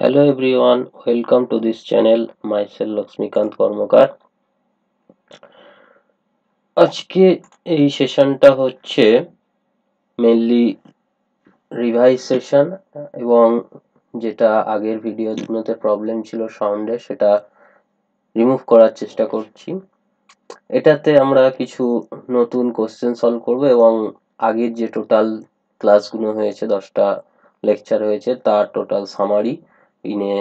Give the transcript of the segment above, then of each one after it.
Hello everyone, welcome to this channel. Myself Lakshmikant Kormokar. আজকে এই সেশনটা হচ্ছে মেইনলি রিভাইজ সেশন এবং যেটা আগের ভিডিওগুলোতে প্রবলেম ছিল সাউন্ডে সেটা রিমুভ করার চেষ্টা করছি। এটাতে আমরা কিছু নতুন কোশ্চেন সলভ করব এবং আগের যে টোটাল ক্লাসগুলো হয়েছে 10টা লেকচার হয়েছে তার টোটাল সামারি ইনে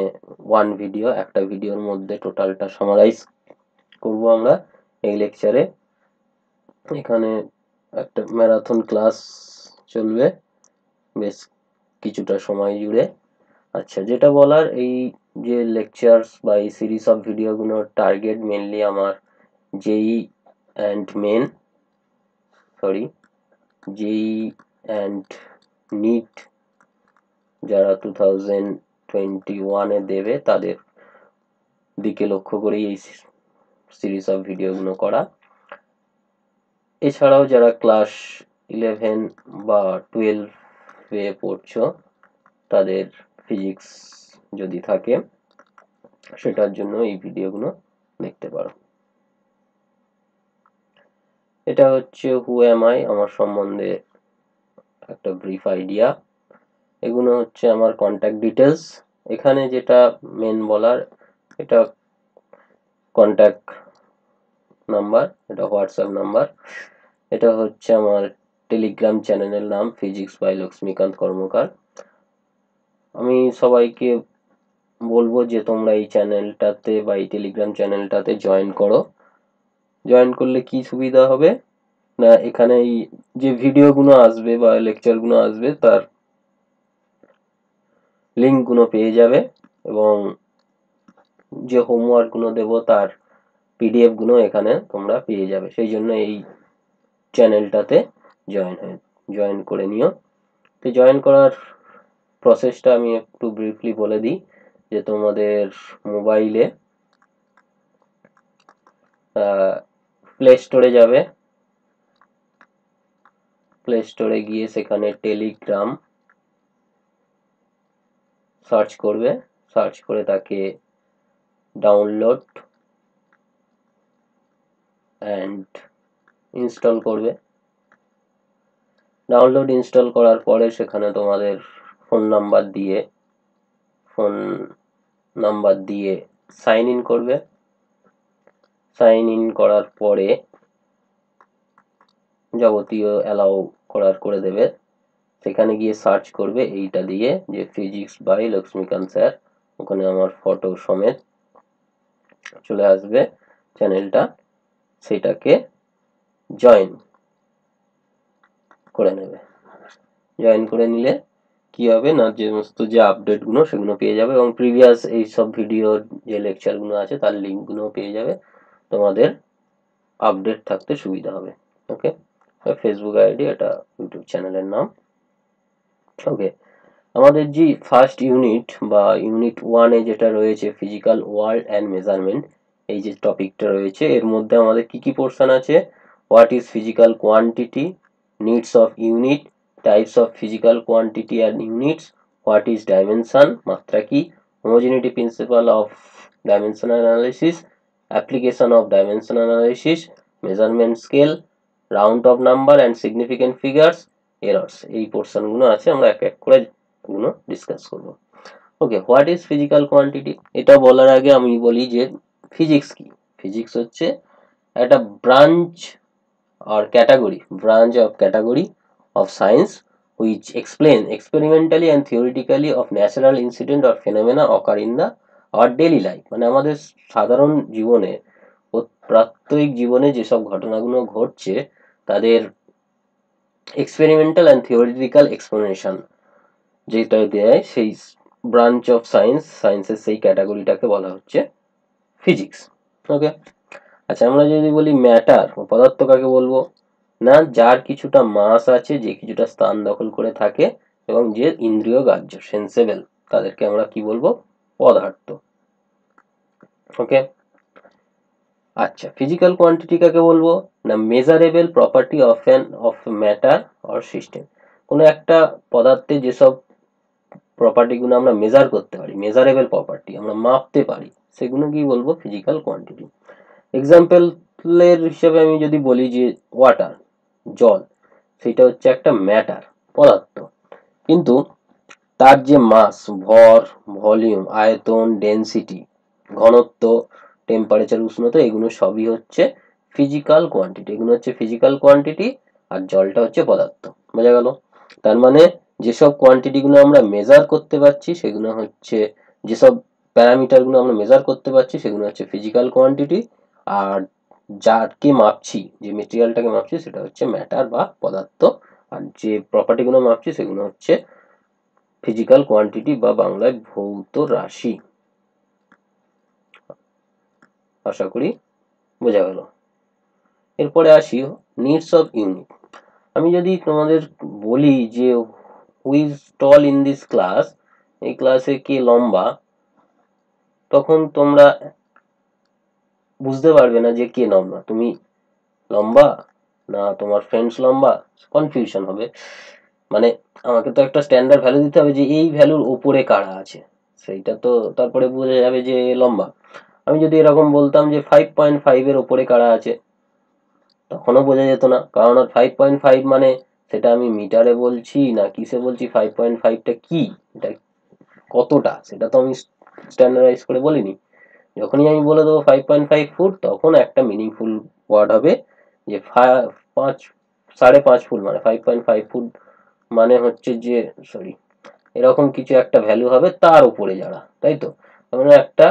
ওয়ান ভিডিও, একটা ভিডিওর মধ্যে টোটালটা সামারাইজ করব আমরা এই লেকচারে। এখানে একটা ম্যারাথন ক্লাস চলবে বেশ কিছুটা সময় জুড়ে। আচ্ছা, যেটা বলার, এই যে লেকচারস বা এই সিরিজ অফ ভিডিওগুলোর টার্গেট মেনলি আমার জেই অ্যান্ড নিট যারা 2021-এ দেবে তাদের দিকে লক্ষ্য করেই এই সিরিজ অফ ভিডিওগুলো করা। এছাড়াও যারা ক্লাস 11 বা 12-এ পড়ছো তাদের ফিজিক্স যদি থাকে সেটার জন্য এই ভিডিওগুলো দেখতে পারো। এটা হচ্ছে হু অ্যাম আই, আমার সম্বন্ধে একটা ব্রিফ আইডিয়া। এগুলো হচ্ছে আমার কন্ট্যাক্ট ডিটেলস। এখানে যেটা মেন বলার, এটা কন্ট্যাক্ট নাম্বার, এটা হোয়াটসঅ্যাপ নাম্বার, এটা হচ্ছে আমার টেলিগ্রাম চ্যানেলের নাম ফিজিক্স বাই লক্ষ্মীকান্ত কর্মকার। আমি সবাইকে বলবো যে তোমরা এই চ্যানেলটাতে বা এই টেলিগ্রাম চ্যানেলটাতে জয়েন করো। জয়েন করলে কি সুবিধা হবে না, এখানে এই যে ভিডিওগুলো আসবে বা লেকচারগুলো আসবে তার লিঙ্কগুলো পেয়ে যাবে এবং যে হোমওয়ার্কগুলো দেবো তার পিডিএফগুলো এখানে তোমরা পেয়ে যাবে। সেই জন্য এই চ্যানেলটাতে জয়েন করে নিও। তো জয়েন করার প্রসেসটা আমি একটু ব্রিফলি বলে দিই যে তোমাদের মোবাইলে প্লে স্টোরে যাবে, প্লে স্টোরে গিয়ে সেখানে টেলিগ্রাম সার্চ করবে, সার্চ করে তাকে ডাউনলোড অ্যান্ড ইনস্টল করবে। ডাউনলোড ইনস্টল করার পরে সেখানে তোমাদের ফোন নাম্বার দিয়ে সাইন ইন করবে। সাইন ইন করার পরে যাবতীয় অ্যালাউ করে দেবে। সেখানে গিয়ে সার্চ করবে এইটা দিয়ে যে ফিজিক্স বাই লক্ষ্মীকান্ত স্যার, ওখানে আমার ফটো সমেত চলে আসবে চ্যানেলটা। সেটাকে জয়েন করে নেবে। জয়েন করে নিলে কি হবে না, যে সমস্ত যে আপডেটগুলো সেগুলো পেয়ে যাবে এবং প্রিভিয়াস এই সব ভিডিওর যে লেকচারগুলো আছে তার লিঙ্কগুলো পেয়ে যাবে। তোমাদের আপডেট থাকতে সুবিধা হবে। ওকে, ফেসবুক আইডি, এটা ইউটিউব চ্যানেলের নাম। ওকে, আমাদের যে ফার্স্ট ইউনিট বা ইউনিট 1-এ যেটা রয়েছে ফিজিক্যাল ওয়ার্ল্ড অ্যান্ড মেজারমেন্ট, এই যে টপিকটা রয়েছে এর মধ্যে আমাদের কি কি পোর্শন আছে? What is physical quantity, needs of unit, types of physical quantity and units, what is dimension, মাত্রা কি, homogeneity principle of dimensional analysis, application of dimensional analysis, measurement scale, round off number and significant figures, errors. এই পোর্শনগুলো আছে, আমরা এক এক করে এগুলো ডিসকাস করব। ওকে, হোয়াট ইজ ফিজিক্যাল কোয়ান্টিটি, এটা বলার আগে আমি বলি যে ফিজিক্স কি। ফিজিক্স হচ্ছে একটা branch of category of science which explain experimentally and theoretically of natural incident or phenomena occur in our daily life। মানে আমাদের সাধারণ জীবনে, প্রাত্যহিক জীবনে যেসব ঘটনাগুলো ঘটছে তাদের এক্সপেরিমেন্টাল অ্যান্ড থিওরিটিক্যাল এক্সপ্লেনেশন যেটা দেয়, সেই ব্রাঞ্চ অফ সায়েন্সের সেই ক্যাটাগরিটাকে বলা হচ্ছে ফিজিক্স। ওকে, আচ্ছা, আমরা যদি বলি ম্যাটার, পদার্থ কাকে বলবো না, যার কিছুটা মাস আছে, যে কিছুটা স্থান দখল করে থাকে এবং যে ইন্দ্রিয় গ্রাহ্য সেন্সেবল, তাদেরকে আমরা কি বলবো? পদার্থ। ওকে, আচ্ছা, ফিজিক্যাল কোয়ান্টিটি কাকে বলবো না, measurable property of matter or system. কোনো একটা পদার্থে যেসব প্রপার্টিগুলো আমরা মেজার করতে পারি, মেজারেবল প্রপার্টি আমরা মাপতে পারি, সেগুলো কি বলবো? Physical quantity. এক্সাম্পলের হিসেবে আমি যদি বলি যে ওয়াটার, জল, সেটা হচ্ছে একটা ম্যাটার, পদার্থ, কিন্তু তার যে মাস, ভর, ভলিউম, আয়তন, ডেনসিটি, ঘনত্ব, টেম্পারেচার, উষ্ণতা, এগুলো সবই হচ্ছে ফিজিক্যাল কোয়ান্টিটি। এগুলো হচ্ছে ফিজিক্যাল কোয়ান্টিটি, আর জলটা হচ্ছে পদার্থ। বোঝা গেল? তার মানে যেসব কোয়ান্টিটিগুলো আমরা মেজার করতে পারছি সেগুলো হচ্ছে, যেসব প্যারামিটারগুলো আমরা মেজার করতে পারছি সেগুলো হচ্ছে ফিজিক্যাল কোয়ান্টিটি, আর যাকে মাপছি, যে মেটেরিয়ালটাকে মাপছি সেটা হচ্ছে ম্যাটার বা পদার্থ, আর যে প্রপার্টিগুলো মাপছি সেগুলো হচ্ছে ফিজিক্যাল কোয়ান্টিটি বা বাংলায় ভৌত রাশি। আশা করি বোঝা গেল। এরপরে আসি নিডস অফ ইউনিট। আমি যদি তোমাদের বলি যে who is tall in this class, এই ক্লাসে কে লম্বা, তখন তোমরা বুঝতে পারবে না যে কে লম্বা, তুমি লম্বা না তোমার ফ্রেন্ডস লম্বা, কনফিউশন হবে। মানে আমাকে তো একটা স্ট্যান্ডার্ড ভ্যালু দিতে হবে যে এই ভ্যালুর ওপরে কারা আছে, সেইটা তো তারপরে বোঝা যাবে যে লম্বা। আমি যদি এরকম বলতাম যে 5.5 এর ওপরে কারা আছে, তখনও বোঝা যেত না, কারণ 5.5 মানে সেটা আমি মিটারে বলছি না কিসে বলছি, 5.5টা কি, এটা কতটা, সেটা তো আমি স্ট্যান্ডার্ডাইজ করে বলিনি। যখনই আমি বলে দেবো 5.5 ফুট, তখন একটা মিনিংফুল ওয়ার্ড হবে যে 5.5 ফুট, মানে 5.5 ফুট মানে হচ্ছে যে, সরি, এরকম কিছু একটা ভ্যালু হবে তার উপরে যারা, তাই তো? মানে একটা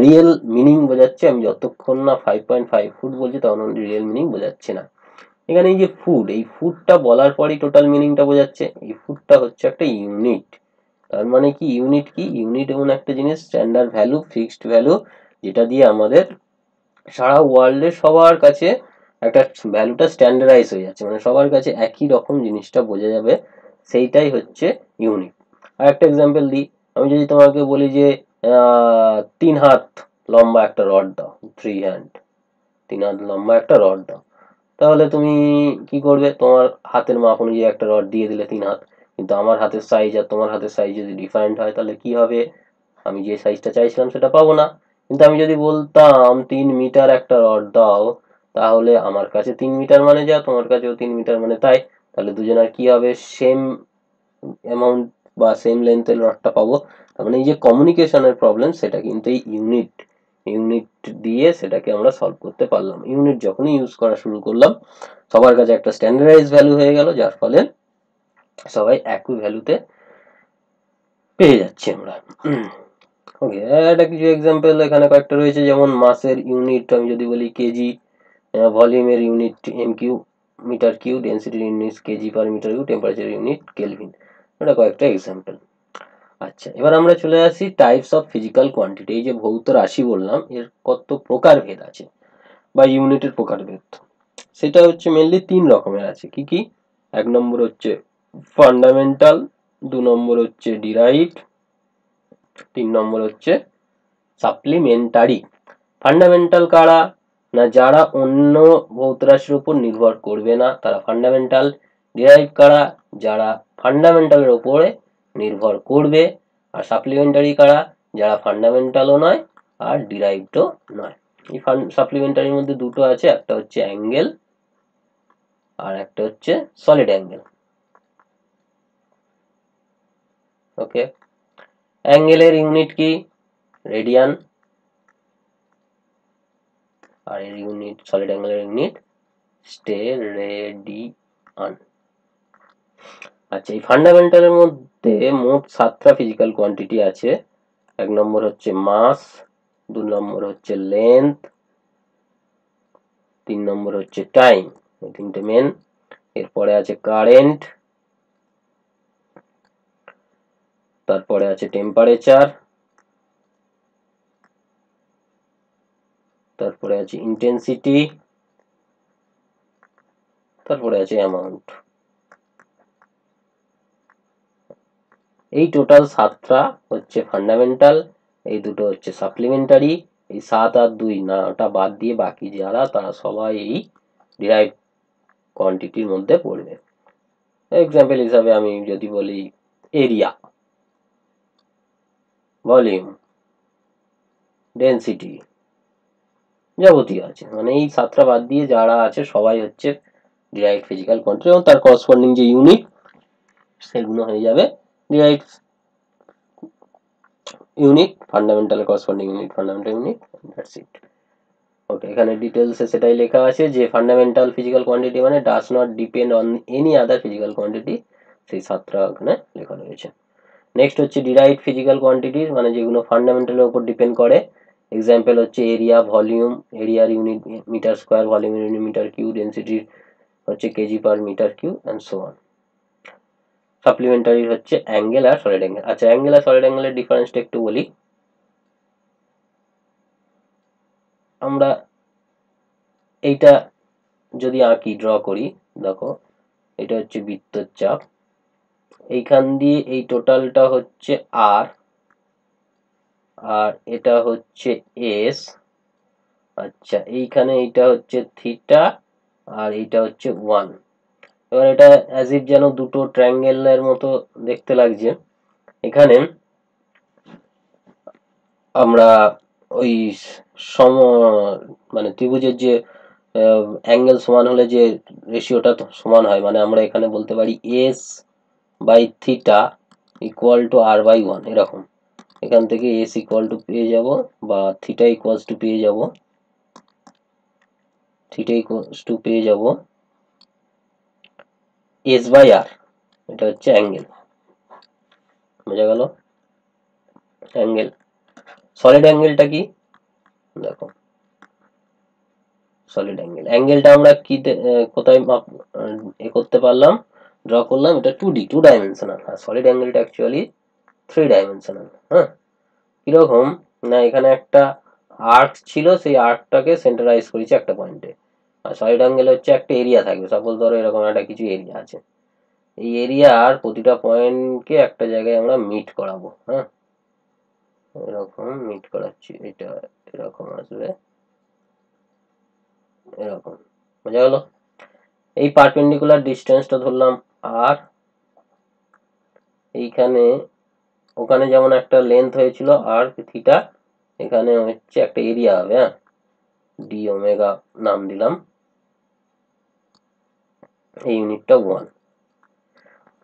রিয়েল মিনিং বোঝাচ্ছে। আমি যতক্ষণ না 5.5 ফুট বলছি তখন রিয়েল মিনিং বোঝাচ্ছে না। এখানে এই যে ফুট, এই ফুটটা বলার পরই টোটাল মিনিংটা বোঝাচ্ছে। এই ফুটটা হচ্ছে একটা ইউনিট। তার মানে কি ইউনিট? কি ইউনিট? এমন একটা জিনিস, স্ট্যান্ডার্ড ভ্যালু, ফিক্সড ভ্যালু, যেটা দিয়ে আমাদের সারা ওয়ার্ল্ডে সবার কাছে একটা ভ্যালুটা স্ট্যান্ডার্ডাইজ হয়ে যাচ্ছে, মানে সবার কাছে একই রকম জিনিসটা বোঝা যাবে, সেইটাই হচ্ছে ইউনিট। আর একটা এক্সাম্পল দিই, আমি যদি তোমাকে বলি যে 3 হাত লম্বা একটা রড দাও, 3 হ্যান্ড, 3 হাত লম্বা একটা রড দাও, তাহলে তুমি কি করবে? তোমার হাতের মাপ অনুযায়ী একটা রড দিয়ে দিলে 3 হাত, কিন্তু আমার হাতের সাইজ আর তোমার হাতের সাইজ যদি ডিফারেন্ট হয় তাহলে কি হবে? আমি যে সাইজটা চাইছিলাম সেটা পাবো না। কিন্তু আমি যদি বলতাম 3 মিটার একটা রড দাও, তাহলে আমার কাছে 3 মিটার মানে যা, তোমার কাছেও 3 মিটার মানে তাই, তাহলে দুজনের কি হবে? সেম অ্যামাউন্ট বা সেম লেন্থের রডটা পাবো। তার মানে এই যে কমিউনিকেশনের প্রবলেম, সেটা কিন্তু এই ইউনিট দিয়ে সেটাকে আমরা সলভ করতে পারলাম। ইউনিট যখনই ইউজ করা শুরু করলাম, সবার কাছে একটা স্ট্যান্ডার্ডাইজ ভ্যালু হয়ে গেল, যার ফলে সবাই একই ভ্যালুতে পেয়ে যাচ্ছি আমরা। ওকে, এটা কিছু এক্সাম্পল এখানে কয়েকটা রয়েছে, যেমন মাসের ইউনিট আমি যদি বলি কেজি, ভলিউমের ইউনিট এমকিউ, মিটার কিউ, ডেন্সিটির unit KG per metre cube, temperature unit kelvin. এটা কয়েকটা এক্সাম্পল। আচ্ছা, এবার আমরা চলে আসি টাইপস অফ ফিজিক্যাল কোয়ান্টিটি। এই যে ভৌত রাশি বললাম, এর কত প্রকারভেদ আছে বা ইউনিটের প্রকারভেদ, সেটা হচ্ছে মেনলি 3 রকমের আছে। কি কি? 1 নম্বর হচ্ছে ফান্ডামেন্টাল, 2 নম্বর হচ্ছে ডিরাইভড, 3 নম্বর হচ্ছে সাপ্লিমেন্টারি। ফান্ডামেন্টাল কারা? না যারা অন্য ভৌত রাশির উপর নির্ভর করবে না, তারা ফান্ডামেন্টাল। ডিরাইভ কারা? যারা ফান্ডামেন্টালের উপরে নির্ভর করবে। আর সাপ্লিমেন্টারি কারা? যারা ফান্ডামেন্টালও নয় আর ডিরাইভডও নয়। এই সাপ্লিমেন্টারির মধ্যে দুটো আছে, একটা হচ্ছে অ্যাঙ্গেল আর একটা হচ্ছে সলিড অ্যাঙ্গেল। ওকে, অ্যাঙ্গেলের ইউনিট কি? রেডিয়ান, আর এর ইউনিট, সলিড অ্যাঙ্গেলের ইউনিট স্টেরেডিয়ান। আচ্ছা, এই ফান্ডামেন্টালের মধ্যে মোট 7টা ফিজিক্যাল কোয়ান্টিটি আছে। 1 নম্বর হচ্ছে মাস, 2 নম্বর হচ্ছে লেন্থ, 3 নম্বর হচ্ছে টাইম, এই তিনটে মেন। এরপরে আছে কারেন্ট, তারপরে আছে টেম্পারেচার, তারপরে আছে ইন্টেন্সিটি, তারপরে আছে অ্যামাউন্ট। এই টোটাল 7টা হচ্ছে ফান্ডামেন্টাল, এই দুটো হচ্ছে সাপ্লিমেন্টারি। এই 7 আর 2 নাটা বাদ দিয়ে বাকি যারা, তারা সবাই এই ডিরাইভড কোয়ান্টিটির মধ্যে পড়বে। এক্সাম্পল হিসাবে আমি যদি বলি এরিয়া, ভলিউম, ডেন্সিটি, যাবতীয় আছে, মানে এই 7টা বাদ দিয়ে যারা আছে সবাই হচ্ছে ডিরাইভড ফিজিক্যাল কোয়ান্টিটি এবং তার করসপন্ডিং যে ইউনিট সেগুলো হয়ে যাবে derived unit, fundamental corresponding unit, fundamental unit, that's it. Okay, এখানে ডিটেলসে সেটাই লেখা আছে যে ফান্ডামেন্টাল ফিজিক্যাল কোয়ান্টিটি মানে does not depend on any other physical quantity, সেই 7টা ওখানে লেখা রয়েছে। নেক্সট হচ্ছে ডিরাইভড ফিজিক্যাল কোয়ান্টিটি মানে যেগুলো ফান্ডামেন্টালের উপর ডিপেন্ড করে। এক্সাম্পল হচ্ছে এরিয়া, ভলিউম, এরিয়ার unit metre square, volume unit metre cube, density হচ্ছে KG per metre cube and so on. Supplementary হচ্ছে অ্যাঙ্গেল আর সলিড অ্যাঙ্গেল। আচ্ছা, অ্যাঙ্গেল আর সলিড অ্যাঙ্গেলের ডিফারেন্সটা একটু বলি। আমরা এইটা যদি আঁকি, ড্র করি, দেখো এটা হচ্ছে বৃত্তচাপ, এইখান দিয়ে এই টোটালটা হচ্ছে আর, আর এটা হচ্ছে এস। আচ্ছা, এইখানে এইটা হচ্ছে থিটা আর এইটা হচ্ছে 1। এবার এটা অ্যাজ ইফ যেন দুটো ট্রায়াঙ্গেলের মতো দেখতে লাগছে। এখানে আমরা ওই সম মানে ত্রিভুজের যে অ্যাঙ্গেল সমান হলে যে রেশিওটা সমান হয়, মানে আমরা এখানে বলতে পারি S by theta equal to R by 1, এরকম। এখান থেকে এস ইকুয়াল টু পেয়ে যাব বা থিটা ইকুয়ালস টু পেয়ে যাব, থিটা ইকুয়ালস টু পেয়ে যাব এস বাই আর, এটা হচ্ছে অ্যাঙ্গেল। বোঝা গেল? অ্যাঙ্গেল। সলিড অ্যাঙ্গেলটা কি দেখো, সলিড অ্যাঙ্গেল, অ্যাঙ্গেলটা আমরা কি কোথায় এ করতে পারলাম, ড্র করলাম, এটা 2D, 2 ডাইমেনশনাল। আর সলিড অ্যাঙ্গেলটা অ্যাকচুয়ালি 3 ডাইমেনশনাল। হ্যাঁ, কিরকম না, এখানে একটা আর্ক ছিল, সেই আর্কটাকে সেন্টারাইজ করেছি একটা পয়েন্টে। আর সলিড অ্যাঙ্গেল হচ্ছে একটা এরিয়া থাকবে, সাপোজ ধরো এরকম একটা কিছু এরিয়া আছে, এই এরিয়ার প্রতিটা পয়েন্টকে একটা জায়গায় আমরা মিট করাবো। হ্যাঁ, এরকম মিট করাচ্ছি, এটা এরকম আসবে, এরকম। বোঝা গেল? এই পারপেন্ডিকুলার ডিস্টেন্সটা ধরলাম আর, এইখানে ওখানে যেমন একটা লেন্থ হয়েছিল আর থিটা, এখানে হচ্ছে একটা এরিয়া হবে। হ্যাঁ, ডি ওমেগা নাম দিলাম, এই ইউনিটটা 1।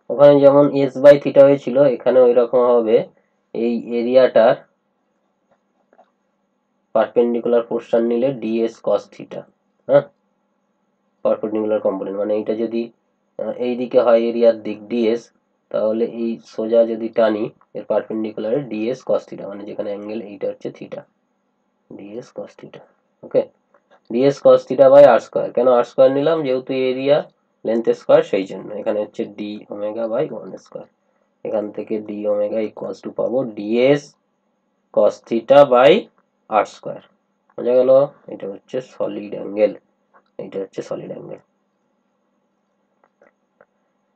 ওখানে যেমন এস বাই থিটা হয়েছিল, এখানে ওই রকম হবে, এই এরিয়াটার পারপেন্ডিকুলার পোর্শন নিলে ডিএস কস থিটা। হ্যাঁ, পারপেন্ডিকুলার কম্পোনেন্ট মানে এইটা যদি এই দিকে হয় এরিয়ার দিক ডিএস, তাহলে এই সোজা যদি টানি এর পারপেন্ডিকুলারে ডিএস কস থিটা, মানে যেখানে অ্যাঙ্গেল এইটা হচ্ছে theta, DS cos theta. Okay, DS cos theta by R square. কেন আর স্কয়ার নিলাম, যেহেতু এরিয়া লেন্থ স্কয়ার, সেই জন্য। এখানে হচ্ছে ডি ওমেগা বাই 1 স্কয়ার। এখান থেকে ডি ওমেগা ইকুয়ালস টু পাবো DS cos theta by R square. বোঝা গেল? এটা হচ্ছে সলিড অ্যাঙ্গেল, এটা হচ্ছে সলিড অ্যাঙ্গেল।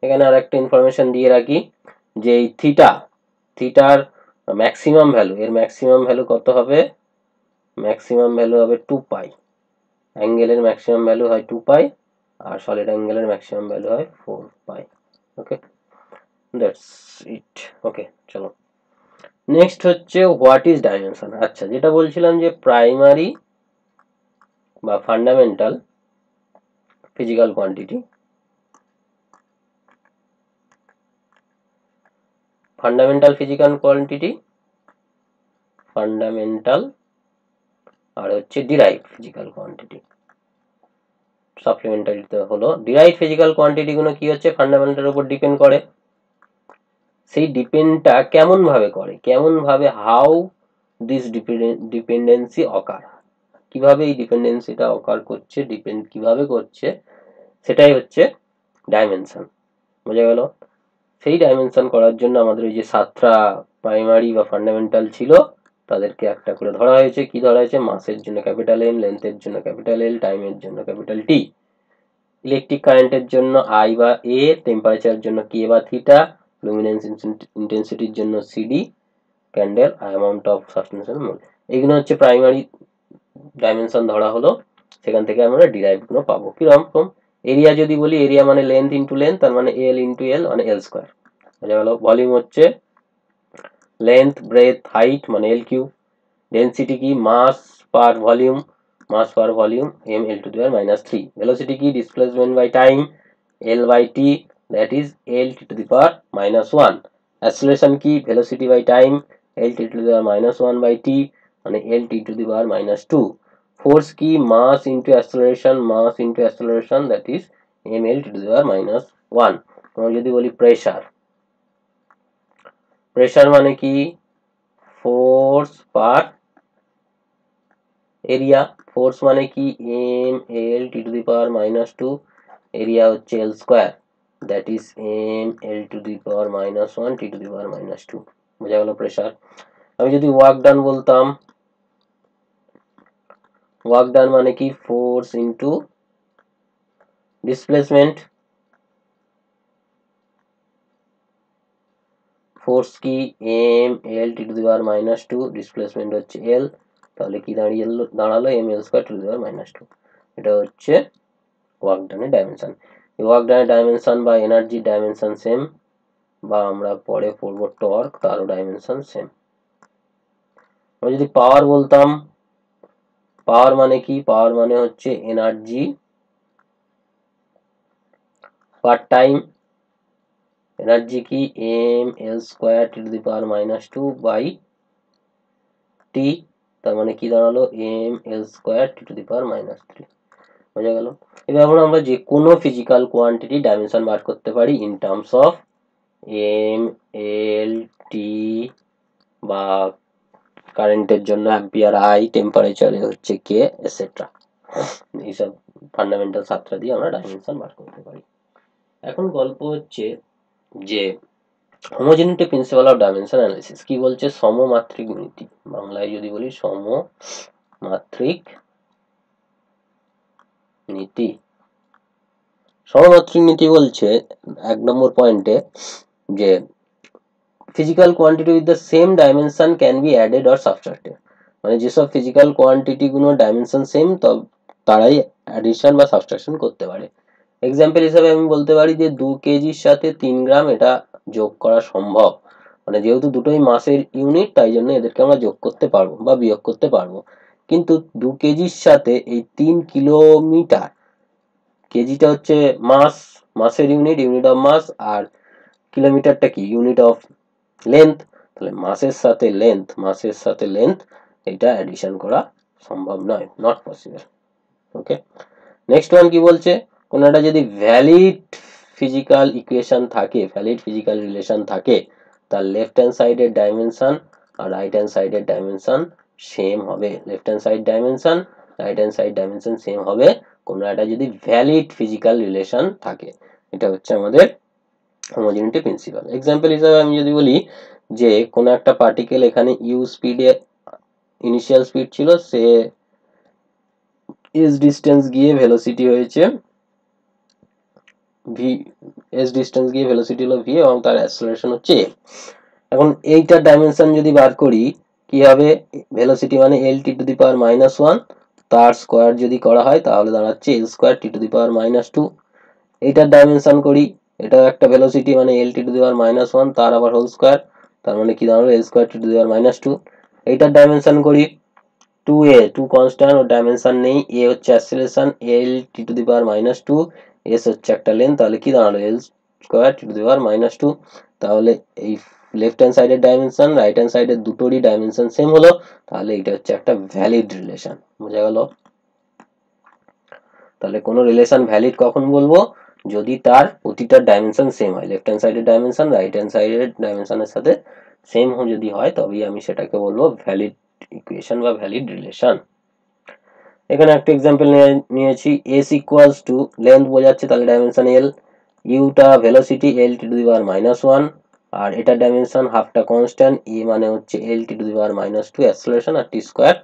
এখানে আর একটা ইনফরমেশন দিয়ে রাখি যে এই থিটার ম্যাক্সিমাম ভ্যালু, এর ম্যাক্সিমাম ভ্যালু কত হবে, ম্যাক্সিমাম ভ্যালু হবে 2 পাই। অ্যাঙ্গেলের ম্যাক্সিমাম ভ্যালু হয় 2 পাই আর সলিড অ্যাঙ্গেলের ম্যাক্সিমাম ভ্যালু হয় 4 পাই। ওকে, দ্যাটস ইট। ওকে, চলো নেক্সট হচ্ছে হোয়াট ইজ ডাইমেনশন। আচ্ছা, যেটা বলছিলাম যে প্রাইমারি বা fundamental physical quantity, fundamental physical quantity, fundamental আর হচ্ছে ডিরাইভড ফিজিক্যাল কোয়ান্টিটি। সাপ্লিমেন্টারিতে হলো ডিরাইভড ফিজিক্যাল কোয়ান্টিটি গুলো কি হচ্ছে, ফান্ডামেন্টালের উপর ডিপেন্ড করে। সেই ডিপেন্ডটা কেমন ভাবে করে, কেমন ভাবে, হাউ দিস ডিপেন্ডেন্সি অকার, কিভাবে এই ডিপেন্ডেন্সিটা অকার করছে, ডিপেন্ড কিভাবে করছে, সেটাই হচ্ছে ডাইমেনশন। বোঝা গেল? সেই ডাইমেনশন করার জন্য আমাদের ওই যে 7টা প্রাইমারি বা ফান্ডামেন্টাল ছিল, তাদেরকে একটা করে ধরা হয়েছে। কি ধরা হয়েছে, মাসের জন্য ক্যাপিটাল এম, লেন্থের জন্য ক্যাপিটাল এল, টাইমের জন্য ক্যাপিটাল টি, ইলেকট্রিক কারেন্টের জন্য আই বা এ, টেম্পারেচারের জন্য কে বা থিটা, লুমিনেন্স ইন্টেন্সিটির জন্য CD, candela amount of substantial mole. এইগুলো হচ্ছে প্রাইমারি ডাইমেনশন ধরা হলো, সেখান থেকে আমরা ডিরাইভ গুলো পাবো। কিরকম, এরিয়া যদি বলি, এরিয়া মানে লেন্থ ইন্টু লেন্থ, তার মানে এল ইন্টু এল মানে এল স্কোয়ার। বোঝা গেল। ভলিউম হচ্ছে লেন্থ ব্রেথ হাইট মানে এল কিউ। ডেন্সিটি কি mass per volume, mass per volume m l to the power minus 3। Velocity কি displacement by time l by t, that is l t to the power minus 1। Acceleration কি velocity by time l t to the power minus 1 by t মানে l t to the power minus 2। Force কি mass into acceleration, mass into acceleration that is m l t to the power minus 1। আমরা যদি বলি pressure, pressure মানে কি force পার area. Force মানে কি M L T to the power minus 2, area হচ্ছে L square, that is M L to the power minus 1 T to the power minus 2। বোঝা গেল প্রেসার। আমি যদি ওয়ার্ক ডান বলতাম, ওয়ার্ক ডান মানে কি ফোর্স ইন্টু ডিসপ্লেসমেন্ট। ফোর্স কি M L T to the power minus 2, displacement হচ্ছে L, তাহলে কি দাঁড়ালো M L square to the power minus 2। এটা হচ্ছে ওয়ার্ক ডানের ডাইমেনশন। ওয়ার্ক ডানের ডাইমেনশন বা এনার্জি ডাইমেনশন সেম, বা আমরা পরে পড়বো টর্ক, তারও ডাইমেনশন সেম। আমরা যদি পাওয়ার বলতাম, পাওয়ার মানে কি পাওয়ার মানে হচ্ছে এনার্জি পার টাইম। এনার্জি কি M L square T to the power minus 2 by T, তার মানে কি দাঁড়ালো M L square T to the power minus 3। বোঝা গেল। এবার আমরা যে কোনো ফিজিক্যাল কোয়ান্টিটি ডাইমেনশন বার করতে পারি in terms of M L T, বা কারেন্টের জন্য অ্যাম্পিয়ার আই, টেম্পারেচারে হচ্ছে কে, এটসেট্রা। এইসব ফান্ডামেন্টাল সাতটা দিয়ে আমরা ডাইমেনশন বার করতে পারি। এখন গল্প হচ্ছে যে homogeneity principle of dimension analysis কি বলছে, সমমাত্রিক নীতি। বাংলায় যদি বলি সমমাত্রিক নীতি। সমমাত্রিক নীতি বলছে 1 নম্বর পয়েন্টে যে physical quantity with the same dimension can be added or subtracted. মানে যেসব ফিজিক্যাল কোয়ান্টিটি গুলো ডাইমেনশন সেম তারাই অ্যাডিশন বা সাবট্রাকশন করতে পারে। এক্সাম্পল হিসাবে আমি বলতে পারি যে 2 কেজির সাথে 3 গ্রাম এটা যোগ করা সম্ভব। মানে যেহেতু দুটোই মাসের ইউনিট, তাই জন্য এদেরকে আমরা যোগ করতে পারবো বা বিয়োগ করতে পারবো। কিন্তু 2 কেজির সাথে এই 3 কিলোমিটার, কেজিটা হচ্ছে মাস, মাসের ইউনিট, ইউনিট অফ মাস, আর কিলোমিটারটা কি ইউনিট অফ লেন্থ। তাহলে মাসের সাথে লেন্থ, মাসের সাথে লেন্থ এটা অ্যাডিশন করা সম্ভব নয়, not possible. Okay, next one কি বলছে, কোন একটা যদি ভ্যালিড ফিজিক্যাল ইকুয়েশন থাকে, ভ্যালিড ফিজিক্যাল রিলেশন থাকে, তার লেফট হ্যান্ড সাইডের ডাইমেনশন আর রাইট হ্যান্ড সাইডের ডাইমেনশন সেম হবে। Left hand side dimension, right hand side dimension same হবে কোন একটা যদি ভ্যালিড ফিজিক্যাল রিলেশন থাকে। এটা হচ্ছে আমাদের হোমোজেনিটি প্রিন্সিপাল। এক্সাম্পল হিসেবে আমি যদি বলি যে কোন একটা পার্টিকেল এখানে ইউ স্পিডে ইনিশিয়াল স্পিড ছিল, সে এস ডিস্টেন্স গিয়ে ভেলোসিটি হয়েছে ভি, এস ডিস্টেন্স গিয়ে ভেলোসিটি হলো ভি এবং তার অ্যাক্সেলারেশন হচ্ছে এ। এখন এইটার ডাইমেনশন যদি বার করি কি হবে, ভেলোসিটি মানে L T to the power minus 1, তার স্কোয়ার যদি করা হয় তাহলে দাঁড়াচ্ছে L square T to the power minus 2। এইটার ডাইমেনশন করি, এটাও একটা ভেলোসিটি মানে L T to the power minus 1, তার আবার হোল স্কোয়ার, তার মানে কি দাঁড়ালো L square T to the power minus 2। এইটার ডাইমেনশন করি 2a, 2 কনস্ট্যান্ট, ওর ডাইমেনশন নেই, এ হচ্ছে acceleration L T to the power minus 2, S হচ্ছে একটা লেন্থ, তাহলে কি দাঁড়ালো L square T to the power minus 2। তাহলে এই লেফট হ্যান্ড সাইডের ডাইমেনশন রাইট হ্যান্ড সাইডের দুটোরই ডাইমেনশন সেম হলো, তাহলে এটা হচ্ছে একটা ভ্যালিড রিলেশন। বোঝা গেল। তাহলে কোনো রিলেশন ভ্যালিড কখন বলবো, যদি তার প্রতিটার ডাইমেনশন সেম হয়, লেফট হ্যান্ড সাইডের ডাইমেনশন রাইট হ্যান্ড সাইডের ডাইমেনশনের সাথে সেম যদি হয় তবেই আমি সেটাকে বলবো ভ্যালিড ইকুয়েশন বা ভ্যালিড রিলেশন। এখানে একটা এক্সাম্পল নিয়েছি, এস ইকুয়ালস টু লেন্থ বোঝাচ্ছে তাহলে ডাইমেনশন এল, ইউটা velocity L T to the power minus 1, আর এটা ডাইমেনশন হাফটা কনস্ট্যান্ট, ই মানে হচ্ছে L T to the power minus 2 acceleration, আর টি স্কোয়ার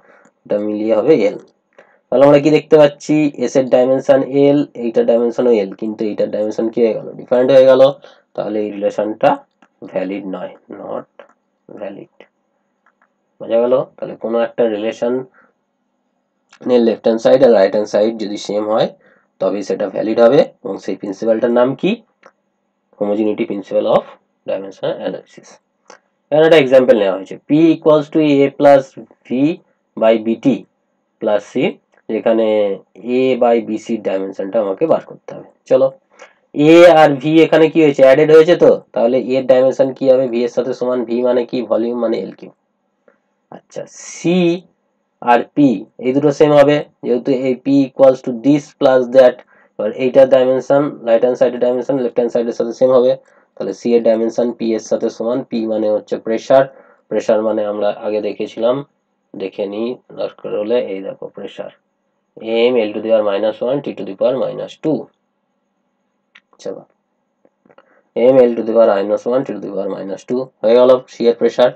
এটা মিলিয়ে হবে এল। তাহলে আমরা কি দেখতে পাচ্ছি, এস এর ডাইমেনশন এল, এইটার ডাইমেনশনও এল, কিন্তু এইটার ডাইমেনশন কি হয়ে গেল, ডিফারেন্ট হয়ে গেল, তাহলে এই রিলেশনটা ভ্যালিড নয়, নট ভ্যালিড। বোঝা গেল। তাহলে কোনো একটা রিলেশন লেফট হ্যান্ড সাইড আর রাইট হ্যান্ড সাইড যদি সেম হয় তবেই সেটা ভ্যালিড হবে, এবং সেই প্রিন্সিপালটার নাম কি, homogeneity principle of dimensional analysis. এখানে একটা এক্সাম্পল নেওয়া হয়েছে, p equals to a plus v by BT plus C, যেখানে a বাই বিসির ডাইমেনশনটা আমাকে বার করতে হবে। চলো, a আর v এখানে কি হয়েছে, অ্যাডেড হয়েছে, তো তাহলে a এর ডাইমেনশন কি হবে, v এর সাথে সমান, v মানে কি, ভলিউম মানে এল কিউ। আচ্ছা, c আর p এই দুটো সেম হবে, যেহেতু এই p equals to this plus that, এবার এইটার ডাইমেনশন রাইট হ্যান্ড সাইডের ডাইমেনশন লেফট হ্যান্ড সাইডের সাথে সেম হবে, তাহলে c এর ডাইমেনশন p এর সাথে সমান, p মানে হচ্ছে প্রেসার, প্রেসার মানে আমরা আগে দেখেছিলাম, দেখে নিই দরকার হলে, এই দেখো pressure m l to the power -1 t to the power -2। চলো, m l to the power -1 t to the power -2 হয়ে গেল c এর প্রেসার।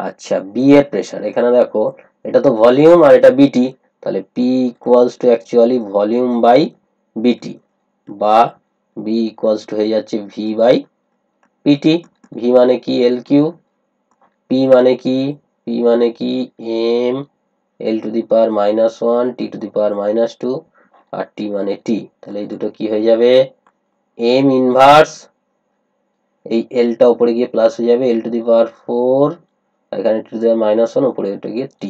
আচ্ছা, b এর প্রেসার, এখানে দেখো এটা তো ভলিউম আর এটা বিটি, তাহলে p equals to actually volume by BT, বা b ইকুয়ালস টু হয়ে যাচ্ছে v বাই পিটি। v মানে কি, এল কিউ, p মানে কি, p মানে কি m l to the power -1 t to the power -2, আর t মানে t, তাহলে এই দুটো কি হয়ে যাবে, m ইনভার্স, এই l টা উপরে গিয়ে প্লাস হয়ে যাবে, l টু দি পাওয়ার 4, এখানে টু দি পাওয়ার -1 উপরে এটা গিয়ে t।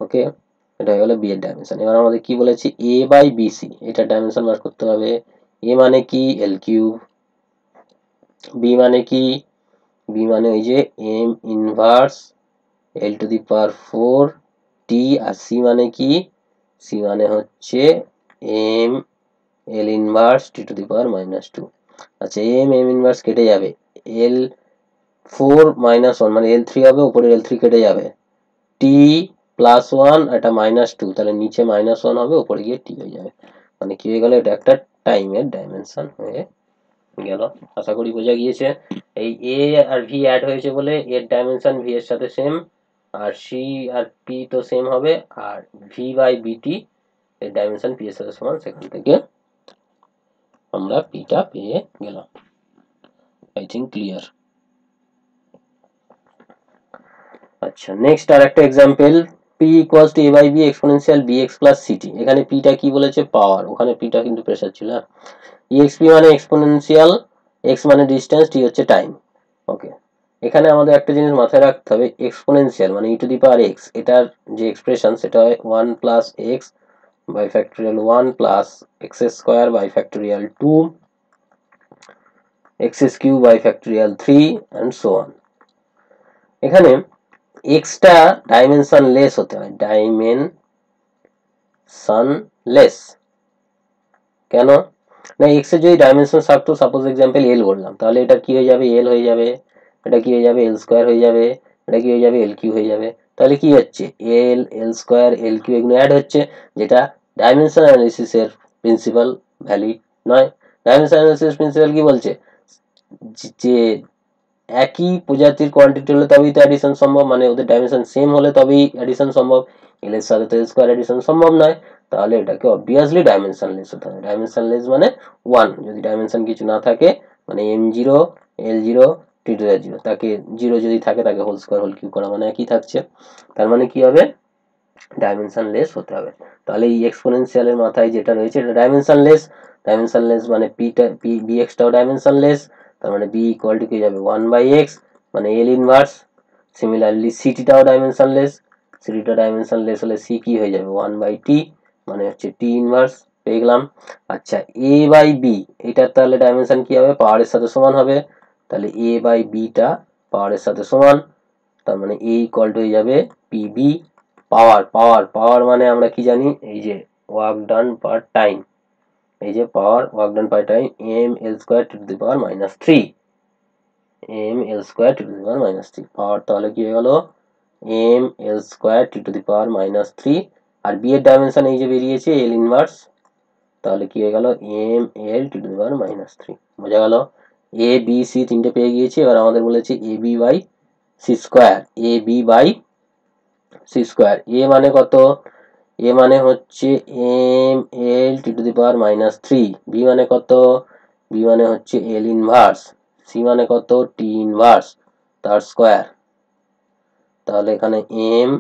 ওকে, এটা হয়ে গেল বি এর ডাইমেনশন। এবার আমাদের কি বলেছি, a বাই বিসি, এটা ডাইমেনশন বার করতে হবে। a মানে কি, এল কিউব, b মানে কি, b মানে ওই যে m inverse l to the power 4 t, আর c মানে কি, c মানে হচ্ছে m l inverse t to the power -2। আচ্ছা, m ইনভার্স কেটে যাবে, l 4 -1 মানে l3 হবে, উপরে l3 কেটে যাবে, t প্লাস 1 এটা -2, তাহলে নিচে -1 হবে, উপরে গিয়ে t হয়ে যাবে, মানে কি হয়ে গেল, এটা একটা টাইমের ডাইমেনশন হয়ে গেল। আশা করি বোঝা গিয়েছে। এই a আর v অ্যাড হয়েছে বলে এর ডাইমেনশন v এর সাথে সেম, আর c আর p তো সেম হবে, আর v বাই বিটি এর ডাইমেনশন p এর সাথে সমান, সেখান থেকে আমরা p টা পেয়ে গেলাম। I think clear. আচ্ছা, নেক্সট আর একটা example, p equals to a by b exponential bx plus ct, এখানে p টা কি বলেছে, পাওয়ার, ওখানে p টা কিন্তু প্রেসার ছিল, exp মানে এক্সপোনেনশিয়াল, x মানে ডিসটেন্স, t হচ্ছে টাইম। ওকে, এখানে আমাদের একটা জিনিস মাথায় রাখতে হবে, এক্সপোনেনশিয়াল মানে e to the power x, এটার যে এক্সপ্রেশন সেটা হয় 1 plus x by factorial 1 plus x square by factorial 2 x cube by factorial 3 and so on. এখানে x টা ডাইমেনশন লেস হতে হয়, ডাইমেনশন লেস, কেন না, x এর যদি ডাইমেনশন থাকতো, সাপোজ এক্সাম্পল l বললাম, তাহলে এটা কি হয়ে যাবে, l হয়ে যাবে, এটা কি হয়ে যাবে, l স্কয়ার হয়ে যাবে, এটা কি হয়ে যাবে, l কিউ হয়ে যাবে, তাহলে কি হচ্ছে, l স্কয়ার l কিউ এগুলো অ্যাড হচ্ছে, যেটা ডাইমেনশন অ্যানালিসিস এর প্রিন্সিপাল ভ্যালিড নয়। ডাইমেনশন অ্যানালিসিস প্রিন্সিপাল কি বলছে, যে একই প্রজাতির কোয়ান্টিটি হলে তবেই তো অ্যাডিশন সম্ভব, মানে ওদের ডাইমেনশন সেম হলে তবেই অ্যাডিশন সম্ভব, এল এর সাথে তো স্কয়ার অ্যাডিশন সম্ভব নয়, তাহলে এটাকে অবভিয়াসলি ডাইমেনশনলেস হতে হবে। ডাইমেনশনলেস মানে 1, যদি ডাইমেনশন কিছু না থাকে, মানে m0 l0 t টু দি 0, তাকে 0 যদি থাকে তাকে হোল স্কয়ার হোল কিউব করা মানে একই থাকছে, তার মানে কি হবে, ডাইমেনশনলেস হতে হবে। তাহলে এই এক্সপোনেনশিয়ালের মাথায় যেটা রয়েছে এটা ডাইমেনশনলেস, ডাইমেনশনলেস মানে bx টাও ডাইমেনশনলেস, তার মানে b ইকুয়াল টু কি যাবে, 1/x মানে l ইনভার্স। সিমিলারলি ct টাও ডাইমেনশনলেস, ct টা ডাইমেনশনলেস হলে c কি হয়ে যাবে, 1/t মানে হচ্ছে t ইনভার্স, পেয়ে গেলাম। আচ্ছা, a বাই b, এটার তাহলে ডাইমেনশন কি হবে, পাওয়ারের সাথে সমান হবে, তাহলে a বাই b টা পাওয়ারের সাথে সমান, তার মানে a ইকুয়াল টু হয়ে যাবে pb। পাওয়ার পাওয়ার পাওয়ার মানে আমরা কি জানি, এই যে ওয়ার্ক ডান পার টাইম, এই যে power work done per time m l square to the power -3, m l square to the power -3, power তাহলে কি হয়ে গেল, m l square to the power -3, আর b এর ডাইমেনশন এই যে বেরিয়েছে l ইনভার্স, তাহলে কি হয়ে গেল, m l to the power -3। বোঝা গেল, a b c তিনটে পেয়ে গিয়েছি, এবার আমাদের বলেছে a b by c square, a b by c square, a মানে কত, a মানে হচ্ছে m l t to the power -3, b মানে কত, b মানে হচ্ছে l ইনভার্স, c মানে কত, t ইনভার্স তার স্কয়ার, তাহলে এখানে m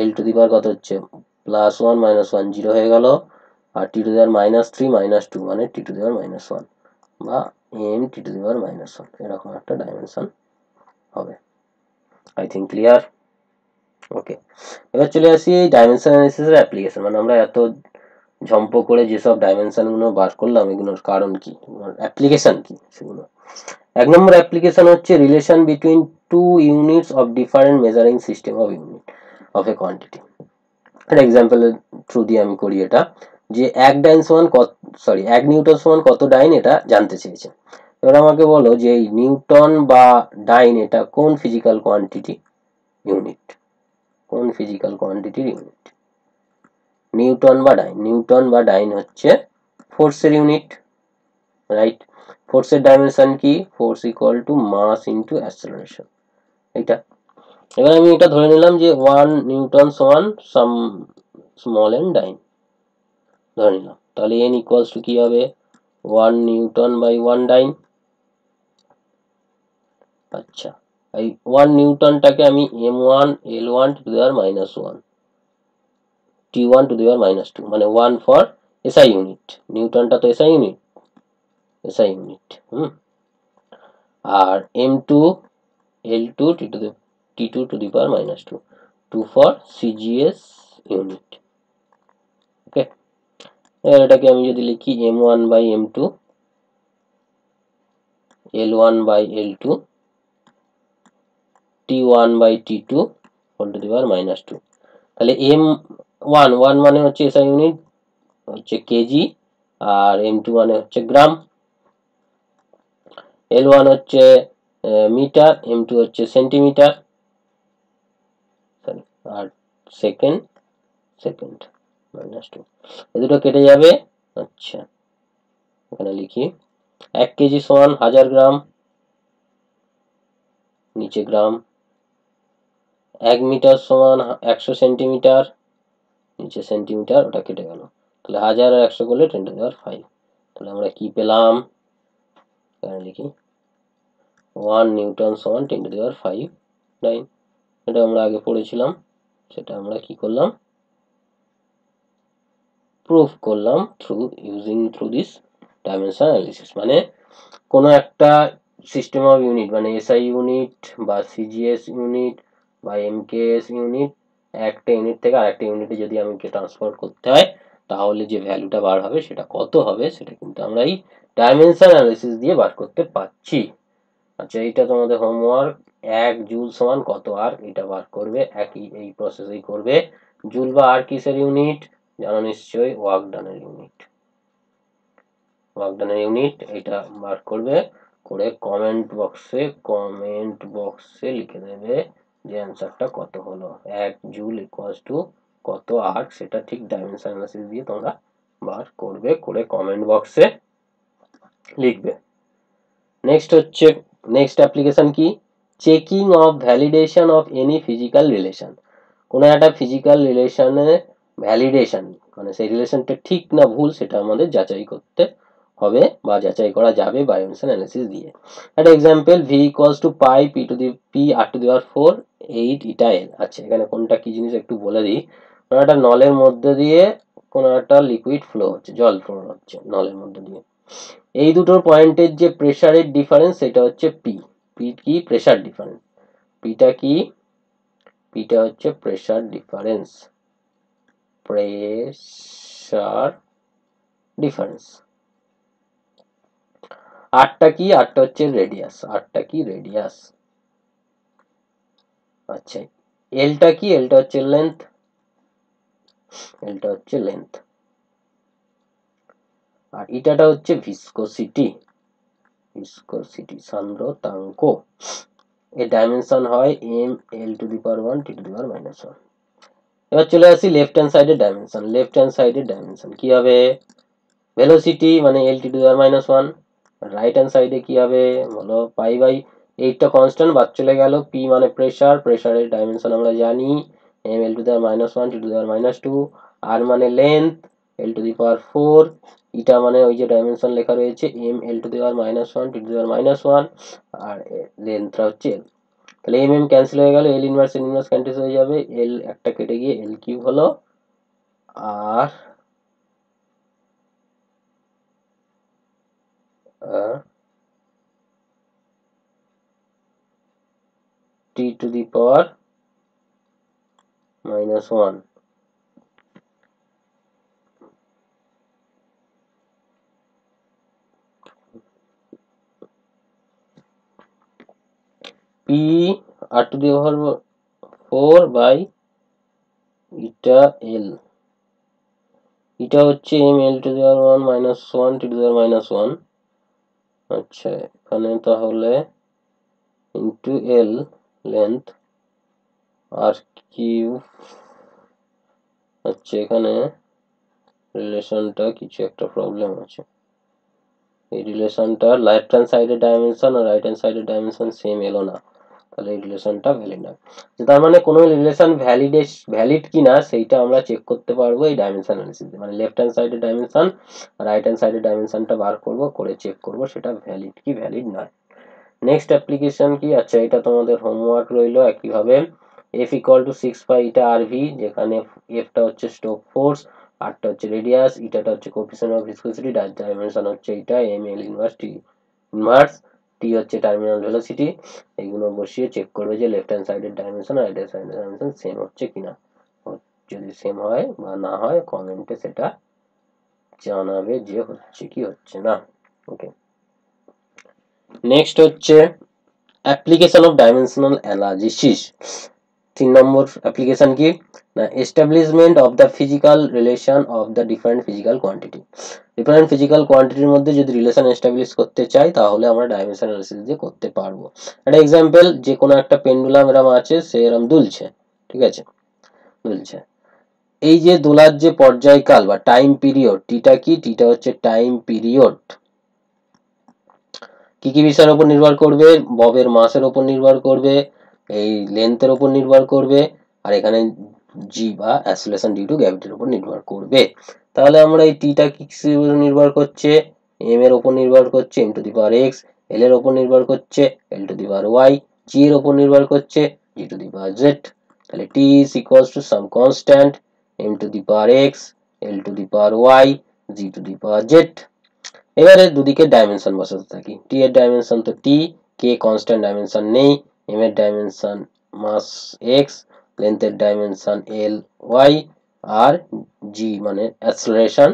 l টু দি পাওয়ার কত হচ্ছে, +1 -1 0 হয়ে গেল, আর t টু দি পাওয়ার -3 -2 মানে t টু দি পাওয়ার -1, বা M T to the power minus one, এরকম একটা ডাইমেনশন হবে। I think clear. ওকে, এবার চলে আসি এই ডাইমেনশন অ্যানালিসিসের অ্যাপ্লিকেশন, মানে আমরা এত ঝম্প করে যেসব ডাইমেনশন গুলো বার করলাম এগুলোর কারণ কি, অ্যাপ্লিকেশন কি সেগুলো। এক নম্বর অ্যাপ্লিকেশন হচ্ছে relation between two units of different measuring system of unit of a quantity. একটা এক্সাম্পলের থ্রু দিয়ে আমি করি এটা, যে এক ডাইন সমান কত, সরি এক নিউটন সমান কত ডাইন এটা জানতে চেয়েছে। এবার আমাকে বলো যে এই নিউটন বা ডাইন এটা কোন ফিজিক্যাল কোয়ান্টিটি ইউনিট, কোন ফিজিক্যাল কোয়ান্টিটির ইউনিট। নিউটন বা ডাইন, নিউটন বা ডাইন হচ্ছে ফোর্সের ইউনিট, রাইট। ফোর্সের ডাইমেনশন কি, force equal to mass into acceleration, এটা। এবার আমি এটা ধরে নিলাম যে 1 নিউটন সমান সাম স্মল এন ডাইন ধরে নিলাম, তাহলে n ইকুয়ালস টু কি হবে 1 নিউটন বাই 1 ডাইন। আচ্ছা, এই 1 নিউটনটাকে আমি m1 l1 to the power minus 1 t1 to the power minus 2, মানে 1 ফর এসআই ইউনিট, নিউটনটা তো এসআই ইউনিট, এসআই ইউনিট। আর m2 l2 t2 to the power minus 2, 2 for CGS unit. Okay, এটাকে আমি যদি লিখি m1 by m2 l1 by l2 t1 by t2 whole to the power minus 2, তাহলে m1 1 মানে হচ্ছে এসআই ইউনিট হচ্ছে KG, আর m2 মানে হচ্ছে গ্রাম, l1 হচ্ছে মিটার, m2 হচ্ছে সেন্টিমিটার, আর সেকেন্ড সেকেন্ড মাইনাস 2, এই দুটো কেটে যাবে। আচ্ছা, এখানে লিখি 1 কেজি সমান 1000 গ্রাম, নিচে গ্রাম। 1 মিটার সমান 100 সেন্টিমিটার, নিচে সেন্টিমিটার, ওটা কেটে গেল, তাহলে 1000 আর 100 করলে 10 টু দি পাওয়ার 5। তাহলে আমরা কি পেলাম, এখানে লিখি 1 নিউটন সমান 10 টু দি পাওয়ার 5 9, এটা আমরা আগে পড়েছিলাম, সেটা আমরা কি করলাম, প্রুফ করলাম থ্রু দিস ডাইমেনশন অ্যানালিসিস। মানে কোনো একটা সিস্টেম অফ ইউনিট, মানে এসআই ইউনিট বা সিজিএস ইউনিট বা এমকেএস ইউনিট, একটা ইউনিট থেকে আরেকটা ইউনিটে যদি আমাকে ট্রান্সফার করতে হয় তাহলে যে ভ্যালুটা বার হবে সেটা কত হবে, সেটা কিন্তু আমরা এই ডাইমেনশন অ্যানালিসিস দিয়ে বার করতে পারছি। আচ্ছা, এইটা তোমাদের হোমওয়ার্ক, 1 জুল সমান কত আর্ক, এটা বার করবে, একই এই প্রসেসেই করবে। জুল বা আর্ক কিসের ইউনিট জানো নিশ্চয়ই, ওয়ার্ক ডানের ইউনিট, ওয়ার্ক ডানের ইউনিট, এটা বার করবে, করে কমেন্ট বক্সে লিখে দেবে যে অ্যান্সারটা কত হলো, 1 জুল ইকুয়ালস টু কত আর্ক, সেটা ঠিক ডাইমেনশন অ্যানালিসিস দিয়ে তোমরা বার করবে, করে কমেন্ট বক্সে লিখবে। নেক্সট অ্যাপ্লিকেশন কি, checking of validation of any physical relation. কোনো একটা ফিজিক্যাল রিলেশনের ভ্যালিডেশন, মানে সেই রিলেশনটা ঠিক না ভুল সেটা আমাদের যাচাই করতে হবে বা যাচাই করা যাবে ডাইমেনশন অ্যানালিসিস দিয়ে। একটা example, v equals to pi p r two the power 4 8 eta l। আচ্ছা, এখানে কোনটা কি জিনিস একটু বলে দিই, কোনো একটা নলের মধ্যে দিয়ে কোনো একটা লিকুইড ফ্লো হচ্ছে, জল ফ্লো হচ্ছে নলের মধ্যে দিয়ে, এই দুটোর পয়েন্টের যে প্রেসারের ডিফারেন্স সেটা হচ্ছে পি। পি কি, প্রেসার ডিফারেন্স, পিটা কি, পিটা হচ্ছে প্রেসার ডিফারেন্স, প্রেসার ডিফারেন্স। আরটা কি, আরটা হচ্ছে রেডিয়াস, আরটা কি রেডিয়াস। আচ্ছা, এলটা কি, এলটা হচ্ছে লেন্থ, এলটা হচ্ছে লেন্থ। আর ইটাটা হচ্ছে ভিসকোসিটি, ভিসকোসিটি সান্দ্রতাঙ্ক। এর ডাইমেনশন হয় M L to the power 1 T to the power minus 1। এবার চলে আসি লেফট হ্যান্ড সাইডের ডাইমেনশন, লেফট হ্যান্ড সাইডের ডাইমেনশন কি হবে, ভেলোসিটি মানে L T to the power minus 1। Right hand সাইডে কি হবে বলো, পাই বাই 8টা কনস্ট্যান্ট বাদ চলে গেল, পি মানে প্রেসার, প্রেসারের ডাইমেনশন আমরা জানি M L to the power minus 1 T to the power minus 2, আর মানে length L to the power 4, ইটা মানে ওই যে ডাইমেনশন লেখা রয়েছে M L to the power minus 1 T to the power minus 1, আর লেন্থটা হচ্ছে এল। তাহলে এম এম ক্যান্সেল হয়ে গেল, এল ইনভার্স ক্যান্সেল হয়ে যাবে, এল একটা কেটে গিয়ে এল কিউব হলো, আর t to the power -1. p r to the power 4 by eta l, এটা হচ্ছে m l to the power 1 minus 1 t to the power -1। আচ্ছা, এখানে তাহলে into l length r cube। আচ্ছা, এখানে রিলেশনটা কিছু একটা প্রবলেম আছে। এই রিলেশনটা লেফট হ্যান্ড সাইডের ডাইমেনশন আর রাইট হ্যান্ড সাইডের ডাইমেনশন সেম এলো না, তাহলে এই রিলেশনটা ভ্যালিড না। তার মানে কোনো রিলেশন ভ্যালিড কিনা সেইটা আমরা চেক করতে পারবো এই ডাইমেনশন অ্যানালিসিস দিয়ে। মানে লেফট হ্যান্ড সাইডের ডাইমেনশন আর রাইট হ্যান্ড সাইডের ডাইমেনশনটা বার করব, করে চেক করব সেটা ভ্যালিড কি ভ্যালিড নয়। নেক্সট অ্যাপ্লিকেশন কি? আচ্ছা, এটা তোমাদের হোমওয়ার্ক রইলো একইভাবে। f equal to 6 pi eta rv, যেখানে f টা হচ্ছে স্টোক ফোর্স, r টা হচ্ছে রেডিয়াস, ইটাটা হচ্ছে কোএফিসিয়েন্ট অফ ভিসকোসিটি, ডাইমেনশন হচ্ছে এটা ml ইনভার্স t হচ্ছে টার্মিনাল ভেলোসিটি। এইগুলো বসিয়ে চেক করবে যে লেফট হ্যান্ড সাইডের ডাইমেনশন আর রাইট হ্যান্ড সাইডের ডাইমেনশন সেম হচ্ছে কিনা। যদি সেম হয় বা না হয় কমেন্টে সেটা জানাবে যে হচ্ছে কি হচ্ছে না। ওকে, নেক্সট হচ্ছে অ্যাপ্লিকেশন অফ ডাইমেনশনাল অ্যানালিসিস। 3 নম্বর অ্যাপ্লিকেশন কি না, establishment of the physical relation of the different physical quantity. Different physical কোয়ান্টিটির মধ্যে যদি রিলেশন এস্টাবলিশ করতে চাই তাহলে আমরা ডাইমেনশন অ্যানালিসিস দিয়ে করতে পারবো। একটা এক্সাম্পল, যে কোনো একটা পেন্ডুলাম এরম আছে, সে এরম দুলছে, ঠিক আছে, দুলছে। এই যে দোলার যে পর্যায়কাল বা টাইম পিরিয়ড, টিটা কি? টিটা হচ্ছে টাইম পিরিয়ড। কি কি বিষয়ের উপর নির্ভর করবে? ববের মাসের উপর নির্ভর করবে, এই লেন্থের উপর নির্ভর করবে, আর এখানে জি বা অ্যাক্সিলারেশন ডিউ টু গ্র্যাভিটির উপর নির্ভর করবে। তাহলে আমরা এই টিটা কিসের উপর নির্ভর করছে? এম এর উপর নির্ভর করছে m to the power x, এল এর উপর নির্ভর করছে l to the power y, জি এর উপর নির্ভর করছে g to the power z। তাহলে t is equals to some constant m to the power x, l to the power y, g to the power z। এবারে দুদিকে dimension বসাতে থাকি। টি এর ডাইমেনশন তো টি, কে কনস্ট্যান্ট ডাইমেনশন নেই, M এর dimension mass X, লেন্থের dimension L Y, আর জি মানে acceleration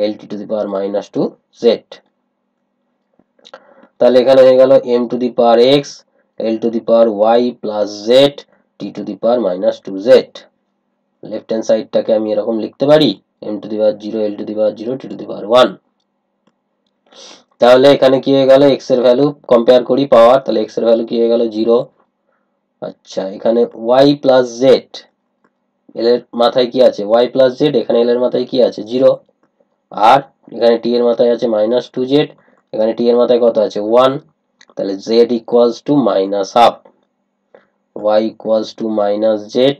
L T to the power -2 Z. তাহলে এখানে হয়ে গেল M to the power X, L to the power Y plus Z, T to the power -2 Z. Left hand সাইডটাকে আমি এরকম লিখতে পারি, M to the power 0, L to the power 0, T to the power 1। তাহলে এখানে কি হয়ে গেল, এক্স এর ভ্যালু কম্পেয়ার করি পাওয়ার, তাহলে এক্স এর ভ্যালু কি হয়ে গেল 0। আচ্ছা, এখানে ওয়াই প্লাস জেড, এল এর মাথায় কি আছে ওয়াই প্লাস জেড, এখানে এল এর মাথায় কি আছে 0, আর এখানে টি এর মাথায় আছে -2 জেড, এখানে টি এর মাথায় কত আছে 1। তাহলে Z equals to -half, Y equals to Z,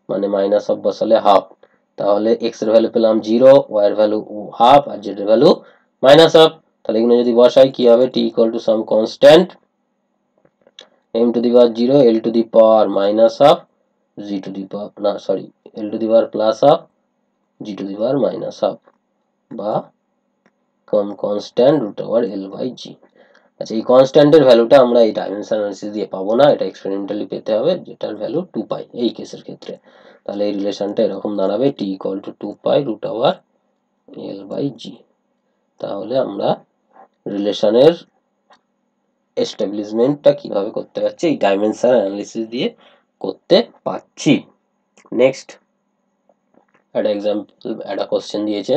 মানে -হাফ বসালে হাফ। তাহলে এক্স এর ভ্যালু পেলাম 0, ওয়াই এর ভ্যালু হাফ, আর জেড এর ভ্যালু -হাফ। তাহলে এগুলো যদি বসাই কি হবে, T equal to some constant m to the power 0, l to the power -half, g to the power না sorry l to the power +half, g to the power -half, বা constant √l/g। আচ্ছা, এই কনস্ট্যান্টের ভ্যালুটা আমরা এই dimension analysis দিয়ে পাবো না, এটা এক্সপেরিমেন্টালি পেতে হবে, যেটার ভ্যালু 2 পাই এই কেসের ক্ষেত্রে। তাহলে এই রিলেশনটা এরকম দাঁড়াবে, t equal to 2 pi √l/g। তাহলে আমরা রিলেশনের এস্টাবলিশমেন্টটা কিভাবে করতে পারছি, এই ডাইমেনশন অ্যানালিসিস দিয়ে করতে পারছি। নেক্সট একটা এক্সাম্পল, একটা কোশ্চেন দিয়েছে,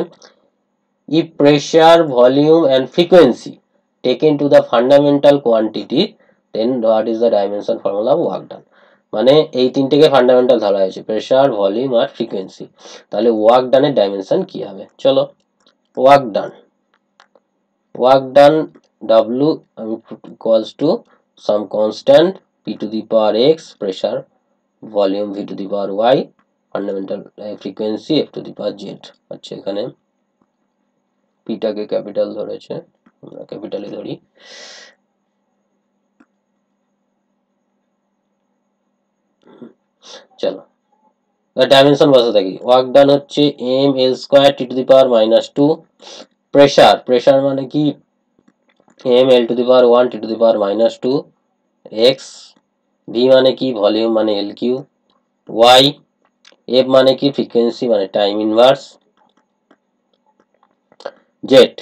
if pressure, volume and frequency taken to the fundamental quantity, then what is the dimension formula of work done? মানে এই তিনটেকে ফান্ডামেন্টাল ধরা হয়েছে, প্রেসার, ভলিউম আর ফ্রিকোয়েন্সি। তাহলে ওয়ার্ক ডানের ডাইমেনশন কি হবে? চলো, work done W equals to some constant p to the power x, pressure, volume v to the power y, fundamental frequency f to the power z। আচ্ছা, এখানে p টাকে capital ধরেছে, আমরা ক্যাপিটালে ধরি। চলো, ডাইমেনশন বসে থাকি। ওয়ার্ক ডান হচ্ছে m l square t to the power -2। Pressure মানে কি, m l to the power 1 t to the power -2 x V মানে কি, ভলিউম মানে এল কিউ, ওয়াই, এফ মানে কি, ফ্রিকোয়েন্সি মানে টাইম ইনভার্স, জেড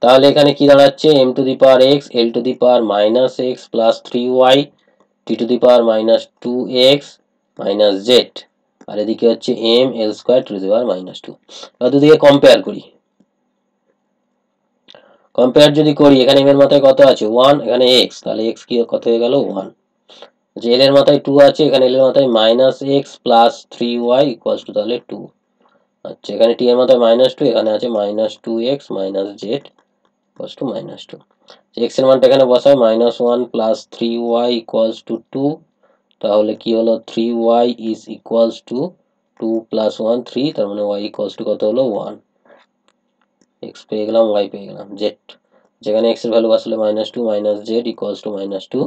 তাহলে এখানে কি দাঁড়াচ্ছে, M to the power X L to the power minus X plus 3y T to the power minus 2x minus Z, আর এদিকে হচ্ছে M L square to the power minus 2। দুদিকে compare করি, compare যদি করি এখানে এম এর মাথায় কত আছে 1, এখানে এক্স, তাহলে এক্স কি কত হয়ে গেল 1, যে এল এর মাথায় 2 আছে, এখানে এল এর মাথায় minus X plus 3y equals to তাহলে 2। আচ্ছা এখানে টি এর মাথায় মাইনাস 2, এখানে আছে minus 2x minus Z equals to minus 2। X এর মানটা এখানে বসাই, minus 1 plus 3y equals to 2, তাহলে কি হলো 3y is equals to 2 plus 1 3, তার মানে y ইকুয়ালস টু কত হলো 1, x পেয়ে গেলাম, y পেয়ে গেলাম, z যেখানে x এর ভ্যালু বসালে minus 2 minus Z equals to minus 2,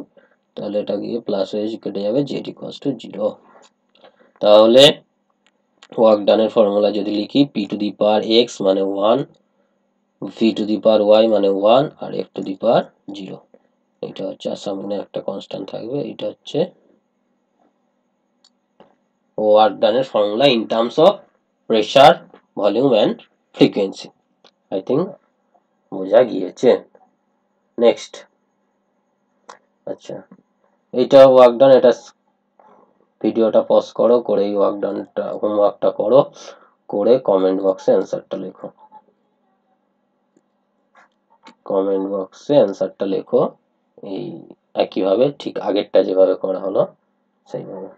তাহলে এটা গিয়ে প্লাস হয়ে কেটে যাবে, z ইকুয়ালস টু 0। তাহলে ওয়ার্ক ডানের ফর্মুলা যদি লিখি, p two the power x মানে 1, v two the power y মানে 1, আর f টু দি পাওয়ার 0, এটা হচ্ছে সামনে একটা কনস্ট্যান্ট থাকবে, এটা হচ্ছে ওয়ার্ক ডানের formula in terms of pressure, volume and frequency. I think বোঝা গিয়েছে। নেক্সট, আচ্ছা এইটা ওয়ার্ক ডান, এটা ভিডিওটা পজ করো, করে এই ওয়ার্ক ডানটা হোমওয়ার্কটা করো, করে কমেন্ট বক্সে অ্যান্সারটা লেখো, কমেন্ট বক্সে অ্যান্সারটা লেখো এই একইভাবে, ঠিক আগেরটা যেভাবে করা হলো সেইভাবে।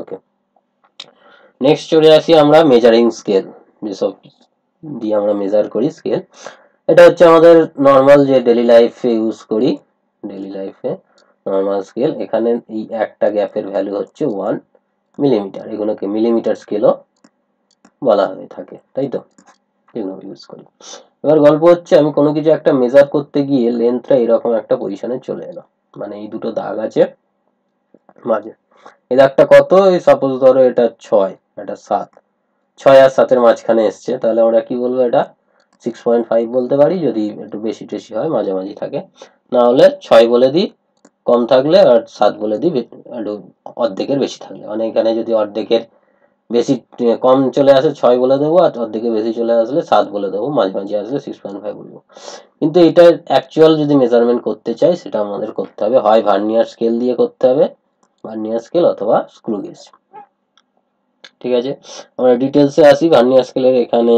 ওকে, নেক্সট চলে আসি আমরা মেজারিং স্কেল, যেসব দিয়ে আমরা মেজার করি স্কেল। এটা হচ্ছে আমাদের নর্মাল যে ডেইলি লাইফে ইউজ করি, ডেইলি লাইফে নর্মাল স্কেল। এখানে এই একটা গ্যাপের ভ্যালু হচ্ছে 1 মিলিমিটার, এগুলোকে মিলিমিটার স্কেলও বলা হয়ে থাকে, তাই তো, এগুলো ইউজ করি। এবার গল্প হচ্ছে আমি কোনো কিছু একটা মেজার করতে গিয়ে লেন্থটা এরকম একটা পজিশনে চলে এলো, মানে এই দুটো দাগ আছে মাঝে, এই দাগটা কত, এই সাপোজ ধরো এটা 6, এটা 7, 6 আর 7 এর মাঝখানে এসছে, তাহলে আমরা কি বলবো, এটা 6.5 বলতে পারি, যদি একটু বেশি টেশি হয় মাঝামাঝি থাকে, না হলে 6 বলে দিই কম থাকলে, আর 7 বলে দিই একটু অর্ধেকের বেশি থাকলে, মানে এখানে যদি অর্ধেকের বেশি কম চলে আসে 6 বলে দেবো, আর অর্ধেকের বেশি চলে আসলে 7 বলে দেবো, মাঝামাঝি আসলে 6.5 বলবো। কিন্তু এটা অ্যাকচুয়াল যদি মেজারমেন্ট করতে চাই, সেটা আমাদের করতে হবে হয় ভার্নিয়ার স্কেল দিয়ে করতে হবে, ভার্নিয়ার স্কেল অথবা স্ক্রু গেজ। ঠিক আছে, আমরা ডিটেলসে আসি ভার্নিয়ার স্কেলের। এখানে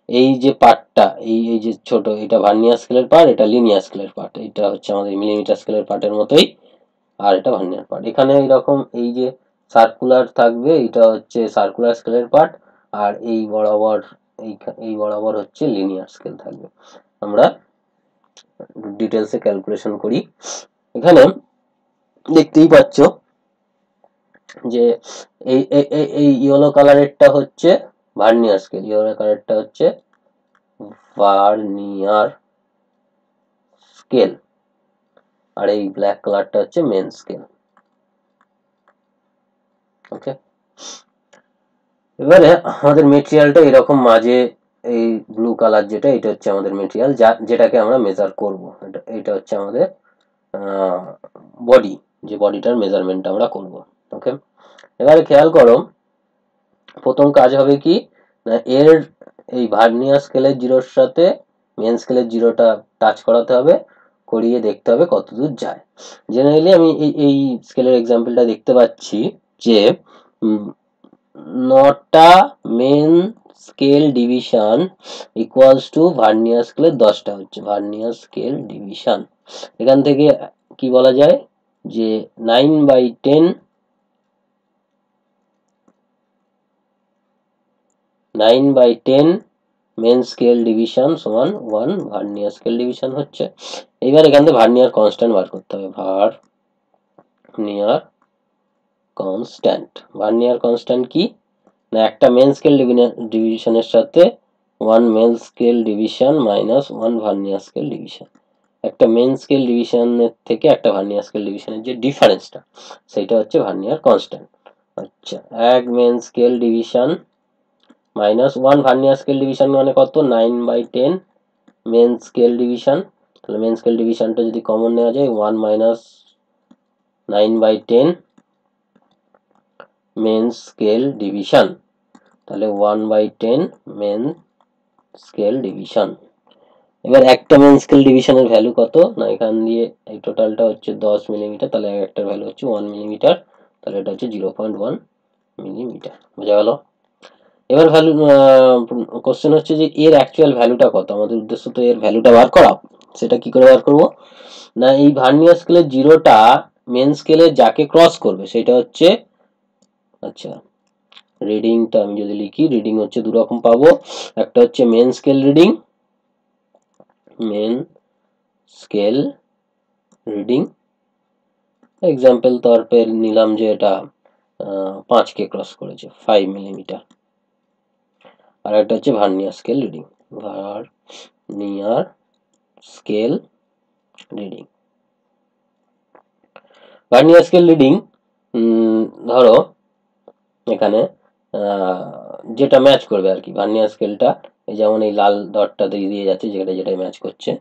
এই যে পার্টটা, এই যে ছোট, এটা ভার্নিয়ার স্কেলের পার্ট, এটা লিনিয়ার স্কেলের পার্ট, এটা হচ্ছে আমাদের মিলিমিটার স্কেলের পার্টের মতোই, আর এটা ভার্নিয়ার পার্ট। এখানে এরকম এই যে সার্কুলার থাকবে, এটা হচ্ছে সার্কুলার স্কেলের পার্ট, আর এই বরাবর এই বরাবর হচ্ছে লিনিয়ার স্কেল থাকবে। আমরা ডিটেলসে ক্যালকুলেশন করি। এখানে দেখতেই পাচ্ছ যে এই ইয়েলো কালারেরটা হচ্ছে ভার্নিয়ার স্কেল, ইয়েলো কালারটা হচ্ছে ভার্নিয়ার স্কেল, আর এই ব্ল্যাক কালারটা হচ্ছে মেন স্কেল। ওকে, এবারে আমাদের মেটেরিয়ালটা এরকম মাঝে এই ব্লু কালার যেটা, এটা হচ্ছে আমাদের মেটেরিয়াল, যেটাকে আমরা মেজার করব। এটা হচ্ছে আমাদের বডি, যে বডিটার মেজারমেন্ট আমরা করব। ওকে, এবারে খেয়াল করো, প্রথম কাজ হবে কি না, এর এই ভার্নিয়ার স্কেলের জিরোর সাথে মেন স্কেলের জিরোটা টাচ করাতে হবে, করিয়ে দেখতে হবে কত দূর যায়। জেনারেলি আমি এই স্কেলের এক্সাম্পলটা দেখতে পাচ্ছি যে 9টা main scale division equals to vernier স্কেলের 10টা হচ্ছে ভার্নিয়ার স্কেল ডিভিশন। এখান থেকে কি বলা যায় যে 9/10 মেন স্কেল ডিভিশন সমান 1 ভার্নিয়ার স্কেল ডিভিশন হচ্ছে। এইবার এখান থেকে ভার্নিয়ার কনস্ট্যান্ট বার করতে হবে, ভার্নিয়ার কনস্ট্যান্ট। ভার্নিয়ার কনস্ট্যান্ট কি না, একটা মেন স্কেল ডিভিশনের সাথে 1 main scale division minus 1 vernier scale division. একটা মেন স্কেল ডিভিশনের থেকে একটা ভার্নিয়ার স্কেল ডিভিশনের যে ডিফারেন্সটা, সেটা হচ্ছে ভার্নিয়ার কনস্ট্যান্ট। আচ্ছা, এক main scale division minus 1 vernier scale division মানে কত, 9/10 মেন স্কেল ডিভিশন। তাহলে মেন স্কেল ডিভিশনটা যদি কমন নেওয়া যায়, 1 মাইনাস 9/10 মেন স্কেল ডিভিশন, তাহলে 1/10 মেন স্কেল ডিভিশন। এবার একটা মেন স্কেল ডিভিশনের ভ্যালু কত না, এখান দিয়ে এই টোটালটা হচ্ছে 10 মিলিমিটার, তাহলে একটার ভ্যালু হচ্ছে 1 মিলিমিটার, তাহলে এটা হচ্ছে 0.1 মিলিমিটার। বোঝা গেল? এবার ভ্যালু কোশ্চেন হচ্ছে যে এর অ্যাকচুয়াল ভ্যালুটা কত, আমাদের উদ্দেশ্য তো এর ভ্যালুটা বার করা। সেটা কি করে বার করব না, এই ভার্নিয়ার স্কেলের জিরোটা মেন স্কেলে যাকে ক্রস করবে সেটা হচ্ছে, আচ্ছা রিডিংটা আমি যদি লিখি, রিডিং হচ্ছে দু রকম পাবো, একটা হচ্ছে main scale reading, main scale reading example তরফে নিলাম যে এটা 5 কে ক্রস করেছে 5 মিলিমিটার, আর একটা হচ্ছে vernier scale reading, vernier scale reading. Vernier scale reading ধরো এখানে যেটা ম্যাচ করবে আর কি, ভার্নিয়ার স্কেলটা এই যেমন এই লাল ডটটা দিয়ে যাচ্ছে যেটা যেটা ম্যাচ করছে,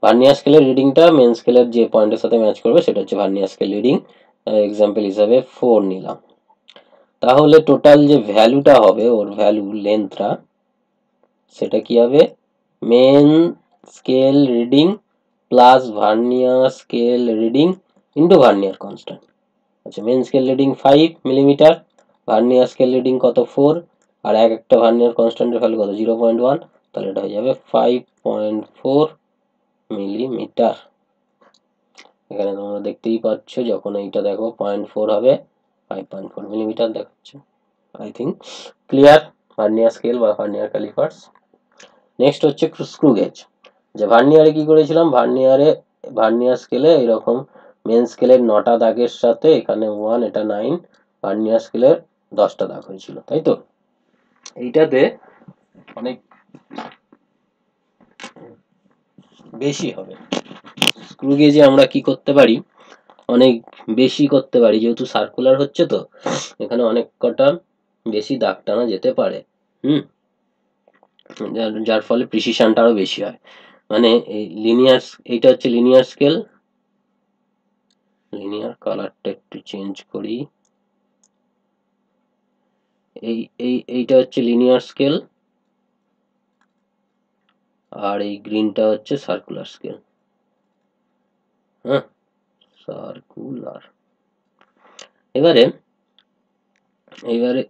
ভার্নিয়ার স্কেলের রিডিংটা মেন স্কেলের যে পয়েন্টের সাথে ম্যাচ করবে সেটা হচ্ছে ভার্নিয়ার স্কেল রিডিং। এক্সাম্পল হিসাবে 4 নিলাম, তাহলে টোটাল যে ভ্যালুটা হবে ওর ভ্যালু লেন্থটা সেটা কি হবে, main scale reading plus vernier scale reading into vernier constant. আচ্ছা main scale reading 5 millimetre, vernier scale reading কত 4, আর একটা ভার্নিয়ার কনস্ট্যান্টের ভ্যালু কত 0.1, তাহলে এটা হয়ে যাবে 5.4 মিলিমিটার। এখানে তোমরা দেখতেই পাচ্ছ যখন এইটা দেখো 0.4 হবে 5.4 মিলিমিটার দেখাচ্ছে। I think clear vernier scale বা ভার্নিয়ার ক্যালিপার্স। নেক্সট হচ্ছে স্ক্রু গেজ। যে ভার্নিয়ারে কি করেছিলাম, ভার্নিয়ার স্কেলে এরকম মেন স্কেলের 9টা দাগের সাথে এখানে 1 এটা 9, ভার্নিয়ার স্কেলের 10টা দাগ হয়েছিল, তাই তো। এইটাতে অনেক বেশি হবে, স্ক্রু গেজে আমরা কি করতে পারি, অনেক বেশি করতে পারি, যেহেতু সার্কুলার হচ্ছে তো এখানে অনেক কটা বেশি দাগ টানা যেতে পারে, যার ফলে প্রিসিশনটা আরো বেশি হয়। মানে এই লিনিয়ার, এইটা হচ্ছে লিনিয়ার স্কেল, লিনিয়ার কালারটা একটু চেঞ্জ করি, এইটা হচ্ছে লিনিয়ার স্কেল, আর এই গ্রিনটা হচ্ছে সার্কুলার স্কেল। হ্যাঁ সার্কুলার। এবারে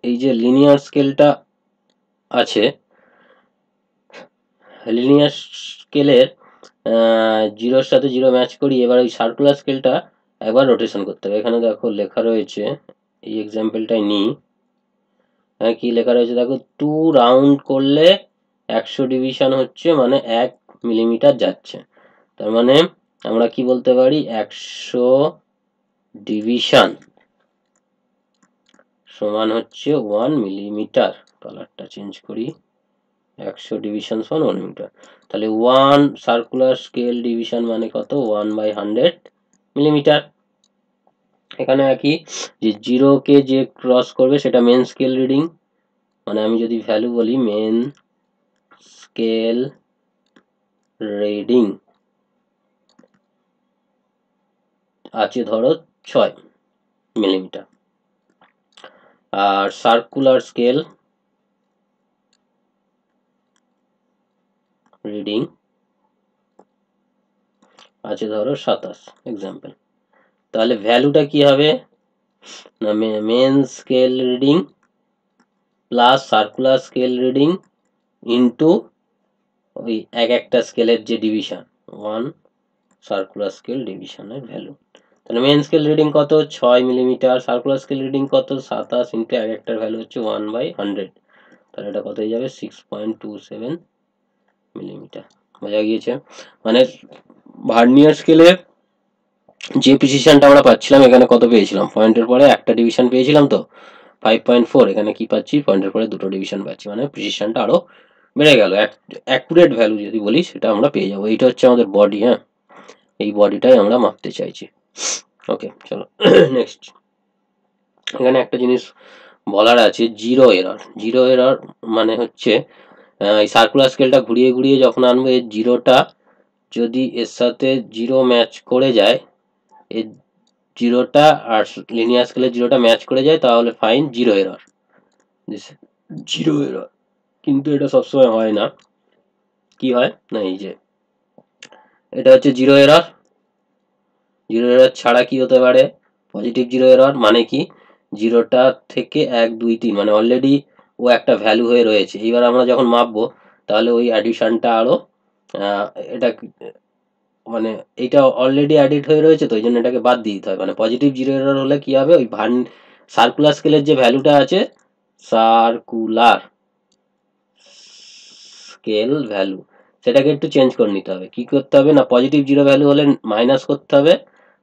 এই যে লিনিয়ার স্কেলটা আছে, লিনিয়ার স্কেলের জিরোর সাথে জিরো ম্যাচ করি, এবার ওই সার্কুলার স্কেলটা একবার রোটেশন করতে হবে। এখানে দেখো লেখা রয়েছে, এই এক্সাম্পলটাই নিই, কি লেখা রয়েছে দেখো, 2 রাউন্ড করলে 100 ডিভিশন হচ্ছে মানে 1 মিলিমিটার যাচ্ছে, তার মানে আমরা কি বলতে পারি 100 ডিভিশন সমান হচ্ছে 1 মিলিমিটার। কালারটা চেঞ্জ করি, 100 ডিভিশন সমান 1 মিলিমিটার, তাহলে 1 সার্কুলার স্কেল ডিভিশন মানে কত 1/100 মিলিমিটার। এখানে একই যে 0 কে যে ক্রস করবে সেটা মেন স্কেল রিডিং, মানে আমি যদি ভ্যালু বলি মেন স্কেল রিডিং আছে ধরো 6 মিলিমিটার, আর সার্কুলার স্কেল রিডিং আছে ধরো 27 এক্সাম্পল, তাহলে ভ্যালুটা কি হবে না, main scale reading plus circular scale reading into ওই একটা স্কেলের যে ডিভিশন 1 সার্কুলার স্কেল ডিভিশনের ভ্যালু, তাহলে মেন স্কেল রিডিং কত 6 মিলিমিটার, সার্কুলার স্কেল রিডিং কত 27 ইন্টু একটার ভ্যালু হচ্ছে 1/100, তাহলে এটা কত হয়ে যাবে 6.27 মিলিমিটার। বোঝা গিয়েছে, মানে ভার্নিয়ার স্কেলে যে প্রিসিশনটা আমরা পাচ্ছিলাম এখানে কত পেয়েছিলাম, পয়েন্টের পরে একটা ডিভিশন পেয়েছিলাম তো 5.4, এখানে কি পাচ্ছি পয়েন্টের পরে দুটো ডিভিশন পাচ্ছি, মানে প্রিসিশনটা আরো বেড়ে গেল, অ্যাকুরেট ভ্যালু যদি বলি সেটা আমরা পেয়ে যাবো। এইটা হচ্ছে আমাদের বডি, হ্যাঁ এই বডিটাই আমরা মাপতে চাইছি। ওকে চলো নেক্সট, এখানে একটা জিনিস বলার আছে, জিরো এরর। জিরো এরর মানে হচ্ছে এই সার্কুলার স্কেলটা ঘুরিয়ে ঘুরিয়ে যখন আনবো এর জিরোটা যদি এর সাথে জিরো ম্যাচ করে যায়, এর জিরোটা আর লিনিয়ার স্কেলে জিরোটা ম্যাচ করে যায় তাহলে fine zero error, zero error. কিন্তু এটা সবসময় হয় না। কি হয় না, এই যে এটা হচ্ছে জিরো এরর। জিরো এরর ছাড়া কি হতে পারে, পজিটিভ জিরো এরর, মানে কি জিরোটা থেকে 1 2 3 মানে অলরেডি ও একটা ভ্যালু হয়ে রয়েছে। এইবার আমরা যখন মাপবো তাহলে ওই অ্যাডিশনটা আরো এটা মানে এটা অলরেডি অ্যাডিট হয়ে রয়েছে, তো ওই জন্য এটাকে বাদ দিয়ে দিতে হবে। মানে পজিটিভ জিরো এরর হলে কি হবে, ওই সার্কুলার স্কেলের যে ভ্যালুটা আছে, সার্কুলার স্কেল ভ্যালু, সেটাকে একটু চেঞ্জ করে নিতে হবে। কি করতে হবে না, পজিটিভ জিরো ভ্যালু হলে মাইনাস করতে হবে,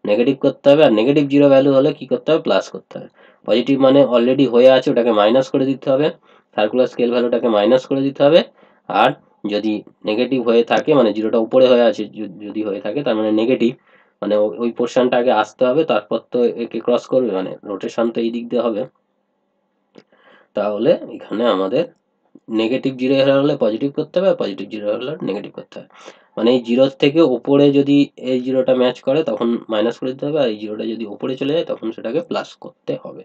নেগেটিভ করতে হবে, আর নেগেটিভ জিরো ভ্যালু হলে কি করতে হবে, প্লাস করতে হবে। পজিটিভ মানে অলরেডি হয়ে আছে, ওটাকে মাইনাস করে দিতে হবে, সার্কুলার স্কেল ভ্যালুটাকে মাইনাস করে দিতে হবে। আর যদি নেগেটিভ হয়ে থাকে, মানে জিরোটা উপরে হয়ে আছে যদি হয়ে থাকে, তার মানে নেগেটিভ, মানে ওই পোর্শনটা আগে আসতে হবে, তারপর তো একে ক্রস করবে, মানে রোটেশন তো এই দিক দিয়ে হবে। তাহলে এখানে আমাদের নেগেটিভ জিরো এরর হলে পজিটিভ করতে হবে, আর পজিটিভ জিরো হলে নেগেটিভ করতে হবে। মানে এই জিরোর থেকে উপরে যদি এই জিরোটা ম্যাচ করে তখন মাইনাস করে দিতে হবে, আর এই জিরোটা যদি উপরে চলে যায় তখন সেটাকে প্লাস করতে হবে।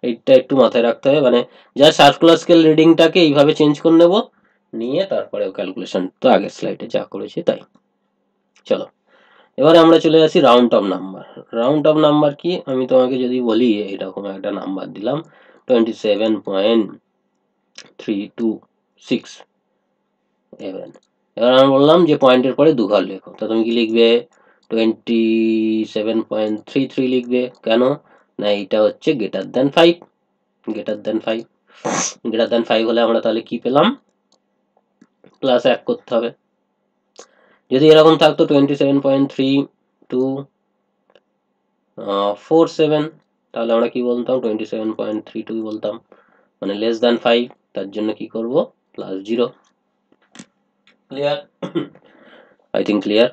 এইটা একটু মাথায় রাখতে হবে। মানে যা সার্কুলার স্কেল রিডিংটাকে এইভাবে চেঞ্জ করে নেব, নিয়ে তারপরে ক্যালকুলেশন তো আগের স্লাইডে যা করেছি তাই। চলো এবারে আমরা চলে আসি round off number. Round off number কি, আমি তোমাকে যদি বলি এরকম একটা নাম্বার দিলাম 27.326, এবার আমি বললাম যে পয়েন্টের পরে 2 ঘর লেখো, তো তুমি কি লিখবে 27.33 লিখবে। কেন না, এটা হচ্ছে greater than 5, greater than 5, greater than 5 হলে আমরা তাহলে কি পেলাম, প্লাস 1 করতে হবে। যদি এরকম থাকতো 27.3247, তাহলে আমরা কি বলতাম 27.32 বলতাম, মানে লেস দ্যান 5, তার জন্য কি করব, plus 0। Clear? I think clear.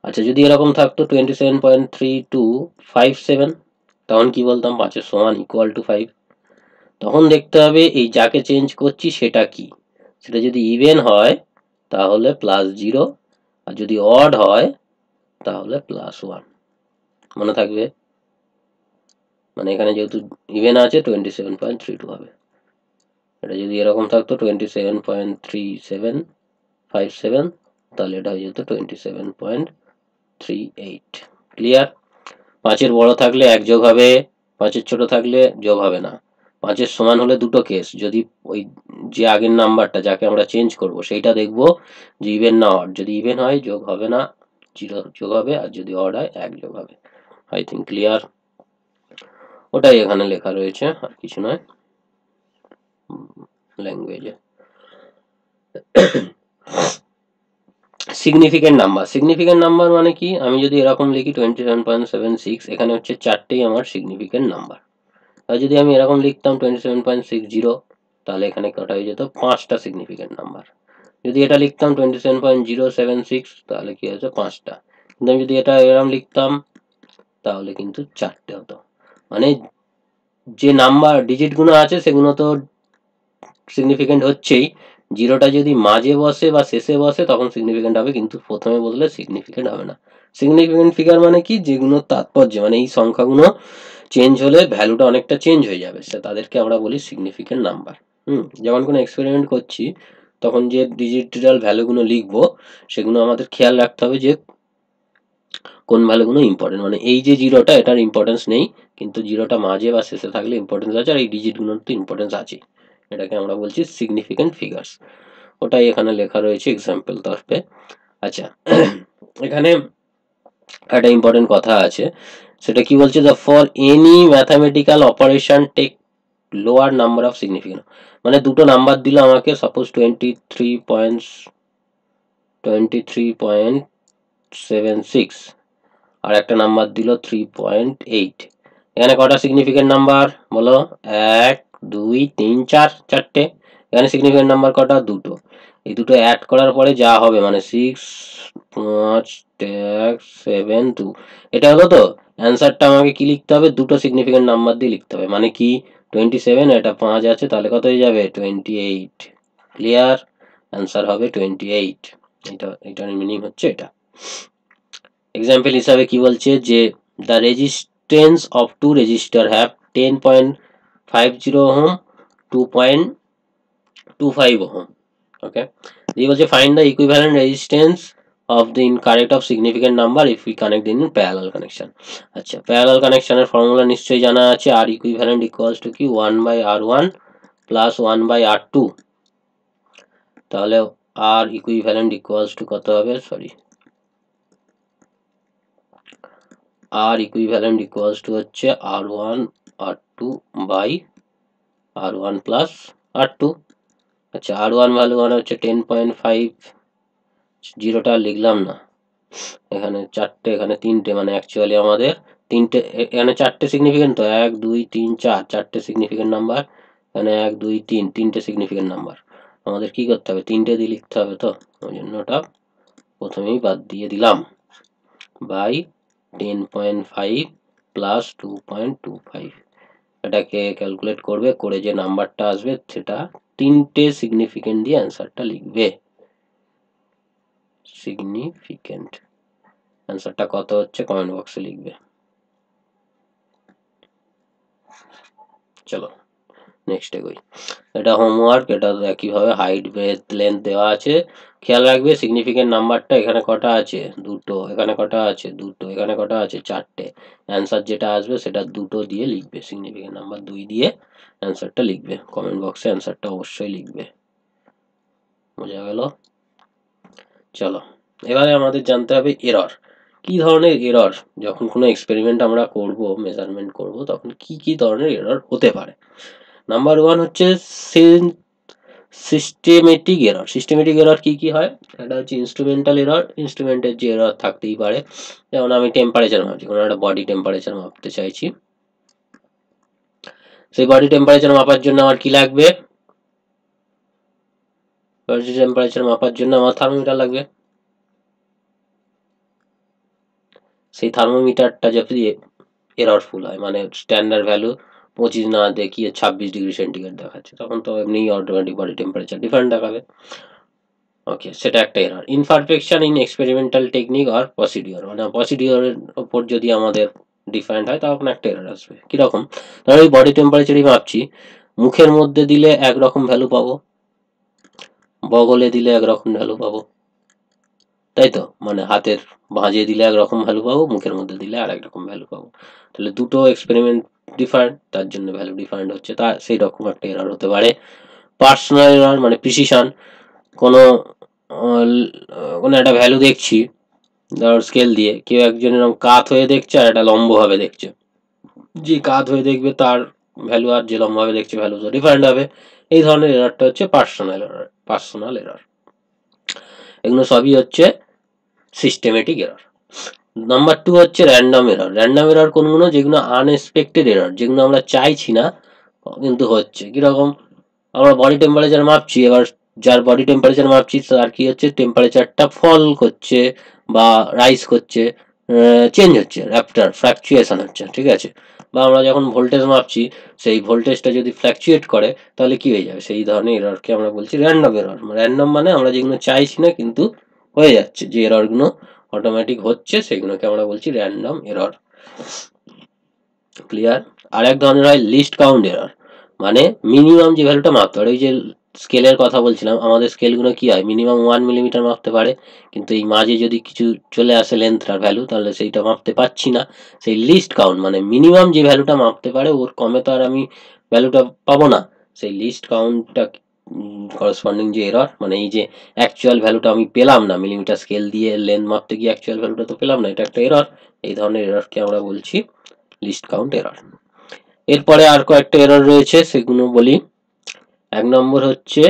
আচ্ছা যদি এরকম থাকতো 27.3257, তখন কি বলতাম 5 সমান ইকুয়াল টু 5। তখন দেখতে হবে এই যাকে চেঞ্জ করছি সেটা কি, সেটা যদি ইভেন হয় তাহলে প্লাস 0, আর যদি অড হয় তাহলে প্লাস 1। মনে থাকবে, মানে এখানে যেহেতু ইভেন আছে 27.32 হবে। এটা যদি এরকম থাকতো 27.3757, তাহলে এটা হয়ে যেত 27.38। ক্লিয়ার? 5-এর বড় থাকলে 1 যোগ হবে, 5-এর ছোট থাকলে যোগ হবে না। 5-এর সমান হলে দুটো কেস, যদি ওই যে আগের নাম্বারটা যাকে আমরা চেঞ্জ করব সেইটা দেখব যে ইভেন না অড, যদি ইভেন হয় যোগ হবে না, 0 যোগ হবে, আর যদি অড হয় 1 যোগ হবে। I think clear. ওটাই এখানে লেখা রয়েছে, আর কিছু নয় ল্যাঙ্গুয়েজে। সিগনিফিকেন্ট নাম্বার, সিগনিফিকেন্ট নাম্বার মানে কি, আমি যদি এরকম লিখি 27.76, এখানে হচ্ছে 4টেই আমার সিগনিফিকেন্ট নাম্বার। আর যদি আমি এরকম লিখতাম 27.60, তাহলে এখানে কটা হয়ে যেত, 5টা সিগনিফিকেন্ট নাম্বার। যদি এটা লিখতাম 27.076, তাহলে কি হতো, 5টা। কিন্তু আমি যদি এটা এরকম লিখতাম তাহলে কিন্তু 4টে হতো। মানে যে নাম্বার ডিজিট গুলো আছে সেগুলো তো সিগনিফিকেন্ট হচ্ছেই, জিরোটা যদি মাঝে বসে বা শেষে বসে তখন সিগনিফিকেন্ট হবে, কিন্তু প্রথমে বসলে সিগনিফিকেন্ট হবে না। সিগনিফিকেন্ট ফিগার মানে কি, যেগুলো তাৎপর্য, মানে এই সংখ্যাগুলো চেঞ্জ হলে ভ্যালুটা অনেকটা চেঞ্জ হয়ে যাবে, তাদেরকে আমরা বলি সিগনিফিকেন্ট নাম্বার। যখন কোনো এক্সপেরিমেন্ট করছি তখন যে ডিজিটাল ভ্যালুগুলো লিখবো সেগুলো আমাদের খেয়াল রাখতে হবে যে কোন ভ্যালুগুলো ইম্পর্টেন্ট, মানে এই যে জিরোটা এটার ইম্পর্টেন্স নেই, কিন্তু জিরোটা মাঝে বা শেষে থাকলে ইম্পর্টেন্স আছে, আর এই ডিজিটগুলোর তো ইম্পর্টেন্স আছে। এটাকে আমরা বলছি সিগনিফিকেন্ট ফিগার্স। ওটাই এখানে লেখা রয়েছে এক্সাম্পল তরফে। আচ্ছা এখানে একটা ইম্পর্টেন্ট কথা আছে, সেটা কি বলছে, the for any mathematical operation take lower number of significant. মানে দুটো নাম্বার দিল আমাকে, সাপোজ 23.76 আর একটা নাম্বার দিল 3.8। এখানে কটা সিগনিফিকেন্ট নাম্বার বলো, 1 2 3 4, 4টে। এখানে সিগনিফিকেন্ট নাম্বার কটা, দুটো। এই দুটো অ্যাড করার পরে যা হবে, মানে 6 5 7 2, এটা হলো। তো অ্যান্সারটা আমাকে কি লিখতে হবে, দুটো সিগনিফিকেন্ট নাম্বার দিয়ে লিখতে হবে। মানে কি 27, এটা 5 আছে, তাহলে কত হয়ে যাবে 28। ক্লিয়ার? অ্যান্সার হবে 28। এটার মিনিং হচ্ছে এটা। এক্সাম্পল হিসাবে কি বলছে যে the resistance of two resistor have 10.50 ohm, 2.25 ohm. Okay, দিয়ে বলছে find the equivalent resistance of the correct of significant number if we connect in parallel connection. আচ্ছা, parallel connection এর ফর্মুলা নিশ্চয়ই জানা আছে, R equivalent equals to কি 1 by R1 plus 1 by R2. তাহলে R equivalent equals to কত হবে, sorry, R equivalent equals to হচ্ছে R1 R2 by R1 plus R2. আচ্ছা, R1 ভ্যালু মানে হচ্ছে 10.5, জিরোটা লিখলাম না, এখানে চারটে এখানে তিনটে, মানে অ্যাকচুয়ালি আমাদের তিনটে, এখানে চারটে সিগনিফিকেন্ট, তো 1 2 3 4 চারটে সিগনিফিকেন্ট নাম্বার, এখানে 1 2 3 তিনটে সিগনিফিকেন্ট নাম্বার, আমাদের কি করতে হবে, তিনটে দিয়ে লিখতে হবে, তো ওই জন্য ওটা প্রথমেই বাদ দিয়ে দিলাম, বাই 10.5 প্লাস 2.25, এটাকে ক্যালকুলেট করবে, করে যে নাম্বারটা আসবে সেটা তিনটে সিগনিফিকেন্ট দিয়ে অ্যান্সারটা লিখবে। সিগনিফিকেন্ট অ্যান্সারটা কত হচ্ছে কমেন্ট বক্সে লিখবে। চলো নেক্সট এগোই। এটা হোমওয়ার্ক, এটা একইভাবে হাইট ব্রেথ লেন্থ দেওয়া আছে, খেয়াল রাখবে সিগনিফিকেন্ট নাম্বারটা এখানে কটা আছে, দুটো, এখানে কটা আছে, দুটো, এখানে কটা আছে, চারটে, অ্যান্সার যেটা আসবে সেটা দুটো দিয়ে লিখবে, সিগনিফিকেন্ট নাম্বার 2 দিয়ে অ্যান্সারটা লিখবে, কমেন্ট বক্সে অ্যান্সারটা অবশ্যই লিখবে, বোঝা গেল? চলো এবারে আমাদের জানতে হবে এরর, কি ধরনের এরর, যখন কোনো এক্সপেরিমেন্ট আমরা করব, মেজারমেন্ট করব, তখন কি কি ধরনের এরর হতে পারে। নাম্বার 1 হচ্ছে সিস্টেমেটিক এরর। সিস্টেমেটিক এরর কি কি হয়, এটা হচ্ছে ইনস্ট্রুমেন্টাল এরর, ইনস্ট্রুমেন্টের যে এরর থাকতেই পারে, যেমন আমি টেম্পারেচার মাপছি, কোনো একটা বডি টেম্পারেচার মাপতে চাইছি, সেই বডি টেম্পারেচার মাপার জন্য আমার কি লাগবে, বডি টেম্পারেচার মাপার জন্য আমার থার্মোমিটার লাগবে, সেই থার্মোমিটারটা যদি এররফুল হয়, মানে স্ট্যান্ডার্ড ভ্যালু 25 না দেখিয়ে 26 ডিগ্রি সেন্টিগ্রেড দেখাচ্ছে, তখন তো এমনি অটোমেটিক বডি টেম্পারেচার ডিফারেন্ট দেখাবে। ওকে, সেটা একটা error. Imperfection in experimental technique আর প্রসিডিওর, মানে প্রসিডিওরের উপর যদি আমাদের ডিফারেন্ট হয় তখন একটা এরর আসবে। কিরকম, ধরো এই বডি টেম্পারেচারই মাপছি, মুখের মধ্যে দিলে একরকম ভ্যালু পাবো, বগলে দিলে একরকম ভ্যালু পাবো, তাই তো, মানে হাতের ভাঁজে দিলে একরকম ভ্যালু পাবো, মুখের মধ্যে দিলে আর একরকম ভ্যালু পাবো, তাহলে দুটো এক্সপেরিমেন্ট ডিফারেন্ট, তার জন্য ভ্যালু ডিফারেন্ট হচ্ছে, তা সেই রকম একটা এরর হতে পারে। পার্সোনাল এরর মানে প্রিসিশন, কোনো কোনো একটা ভ্যালু দেখছি, ধর স্কেল দিয়ে, কেউ একজন এরকম কাত হয়ে দেখছে আর একটা লম্বভাবে দেখছে, যে কাত হয়ে দেখবে তার ভ্যালু আর যে লম্বভাবে দেখছে ভ্যালু তো ডিফারেন্ট হবে, এই ধরনের এররটা হচ্ছে পার্সোনাল এরর। পার্সোনাল এরর এগুলো সবই হচ্ছে সিস্টেমেটিক এরর। নাম্বার 2 হচ্ছে র্যান্ডম এরর। র্যান্ডম এরর কোনগুলো, যেগুলো আনএক্সপেক্টেড এরর, যেগুলো আমরা চাইছি না কিন্তু হচ্ছে। কিরকম, আমরা বডি টেম্পারেচার মাপছি, এবার যার বডি টেম্পারেচার মাপছি তার কি হচ্ছে, টেম্পারেচারটা ফল করছে বা রাইজ করছে, চেঞ্জ হচ্ছে, র্যাপটার ফ্ল্যাকচুয়েশন হচ্ছে, ঠিক আছে, বা আমরা যখন ভোল্টেজ মাপছি সেই ভোল্টেজটা যদি ফ্ল্যাকচুয়েট করে তাহলে কি হয়ে যাবে, সেই ধরনের এররকে আমরা বলছি র্যান্ডম এরর। র্যান্ডম মানে আমরা যেগুলো চাইছি না কিন্তু হয়ে যাচ্ছে, যে এররগুলো অটোমেটিক হচ্ছে সেগুলোকে আমরা বলছি র্যান্ডম এরর। ক্লিয়ার? আর এক ধরনের হয় লিস্ট কাউন্ট এরর, মানে মিনিমাম যে ভ্যালুটা মাপতে পারে, ওই যে স্কেলের কথা বলছিলাম, আমাদের স্কেলগুলো কি হয়, মিনিমাম 1 মিলিমিটার মাপতে পারে, কিন্তু এই মাঝে যদি কিছু চলে আসে লেন্থটার ভ্যালু, তাহলে সেইটা মাপতে পারছি না, সেই লিস্ট কাউন্ট, মানে মিনিমাম যে ভ্যালুটা মাপতে পারে ওর কমে তো আর আমি ভ্যালুটা পাবো না, সেই লিস্ট কাউন্টটা করসপন্ডিং যে এরর, মানে এই যে অ্যাকচুয়াল ভ্যালুটা আমি পেলাম না, মিলিমিটার স্কেল দিয়ে লেন্থ মাপতে গিয়ে অ্যাকচুয়াল ভ্যালুটা তো পেলাম না, এটা একটা এরর। এই ধরনের এররকে আমরা বলছি লিস্ট কাউন্ট এরর। এরপরে আর কয়েকটা এরর রয়েছে, সেগুলো বলি। এক নম্বর হচ্ছে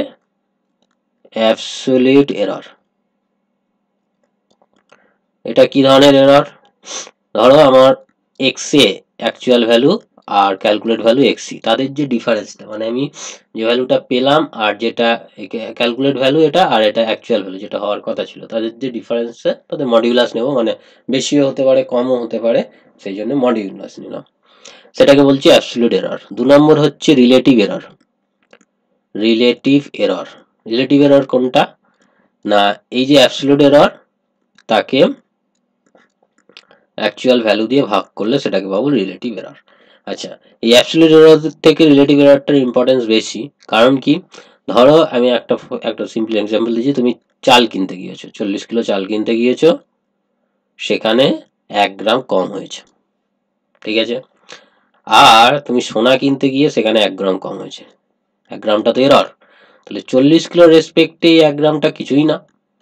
অ্যাবসলিউট এরর। এটা কি ধরনের এরর, ধরো আমার এক্স এ অ্যাকচুয়াল ভ্যালু আর ক্যালকুলেট ভ্যালু এক্সি, তাদের যে ডিফারেন্সটা, মানে আমি যে ভ্যালুটা পেলাম আর যেটা ক্যালকুলেট ভ্যালু এটা আর এটা অ্যাকচুয়াল ভ্যালু যেটা হওয়ার কথা ছিল, তাদের যে ডিফারেন্স, তাদের মডিউলাস নেব, মানে বেশিও হতে পারে কমও হতে পারে, সেই জন্য মডিউলাস নিলাম, সেটাকে বলছি অ্যাবসলিউট এরর। 2 নম্বর হচ্ছে relative error. Relative error, relative error কোনটা না, এই যে অ্যাবসলিউট এরর তাকে অ্যাকচুয়াল ভ্যালু দিয়ে ভাগ করলে সেটাকে পাবো রিলেটিভ এরর। আচ্ছা, এই অ্যাবসলিউট এরর থেকে রিলেটিভ এররটার ইম্পর্টেন্স বেশি, কারণ কি, ধরো আমি একটা সিম্পল এক্সাম্পল দিচ্ছি। তুমি চাল কিনতে গিয়েছো, 40 কিলো চাল কিনতে গিয়েছো, সেখানে 1 গ্রাম কম হয়েছে, ঠিক আছে। আর তুমি সোনা কিনতে গিয়ে সেখানে 1 গ্রাম কম হয়েছে, 1 গ্রামটা তো এরর। তাহলে 40 কিলো রেসপেক্টে 1 গ্রামটা কিছুই না,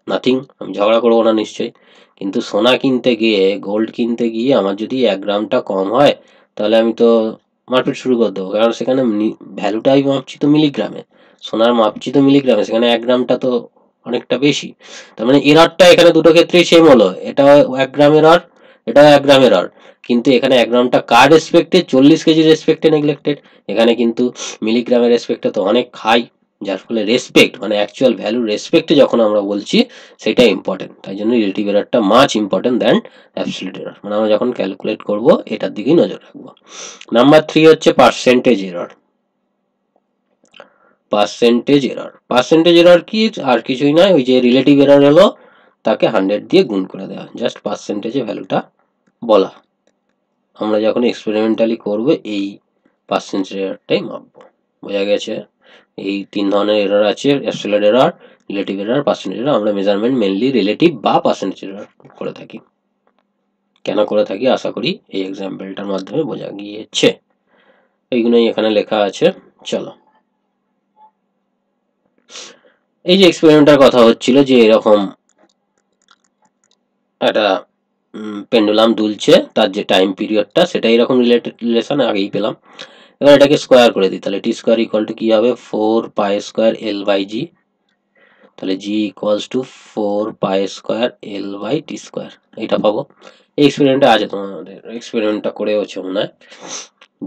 নাথিং, আমি ঝগড়া করবো না নিশ্চয়ই। কিন্তু সোনা কিনতে গিয়ে, গোল্ড কিনতে গিয়ে আমার যদি 1 গ্রামটা কম হয়, তাহলে আমি তো মারপিট শুরু করে দেবো, কারণ সেখানে ভ্যালুটাই মাপছি তো মিলিগ্রামে, সোনার মাপছি তো মিলিগ্রামে, সেখানে 1 গ্রামটা তো অনেকটা বেশি। তার মানে এররটা এখানে দুটো ক্ষেত্রেই সেম হলো, এটাও 1 গ্রাম এরর, এটাও 1 গ্রাম এরর, কিন্তু এখানে 1 গ্রামটা কার রেসপেক্টে, 40 কেজি রেসপেক্টে নেগলেক্টেড, এখানে কিন্তু মিলিগ্রামের রেসপেক্টে তো অনেক হাই, যার ফলে রেসপেক্ট মানে অ্যাকচুয়াল ভ্যালু রেসপেক্টে যখন আমরা বলছি সেটা ইম্পর্টেন্ট। তাই জন্য রিলেটিভ এররটা much important than absolute error. মানে আমরা যখন ক্যালকুলেট করব এটার দিকেই নজর রাখবো। নাম্বার 3 হচ্ছে percentage error. Percentage error, percentage error কি, আর কিছুই নয়, ওই যে রিলেটিভ এরর হলো তাকে 100 দিয়ে গুণ করে দেওয়া, জাস্ট পার্সেন্টেজে ভ্যালুটা বলা। আমরা যখন এক্সপেরিমেন্টালি করব এই পার্সেন্টেজ এররটাই মাপবো। বোঝা গেছে? এই 3 ধরনের এরর আছে, absolute error, relative error, percentage error. আমরা মেজারমেন্ট মেইনলি রিলেটিভ বা পার্সেন্টেজ এরর করে থাকি। কেন করে থাকি আশা করি এই এক্সাম্পলটার মাধ্যমে বোঝা গিয়েছে। এইগুলোই এখানে লেখা আছে। চলো, এই যে এক্সপেরিমেন্টের কথা হচ্ছিল, যে এরকম একটা পেন্ডুলাম দুলছে, তার যে টাইম পিরিয়ডটা সেটা এরকম রিলেশন আগেই পেলাম। এবার এটাকে স্কোয়ার করে দিই, তাহলে টি স্কোয়ার ইকুয়াল টু কি হবে, 4 pi square L by G. তাহলে G equals to 4 pi square L by T square, এটা পাবো। এই এক্সপেরিমেন্টটা আছে, তোমাদের এক্সপেরিমেন্টটা করে হচ্ছে মনে হয়,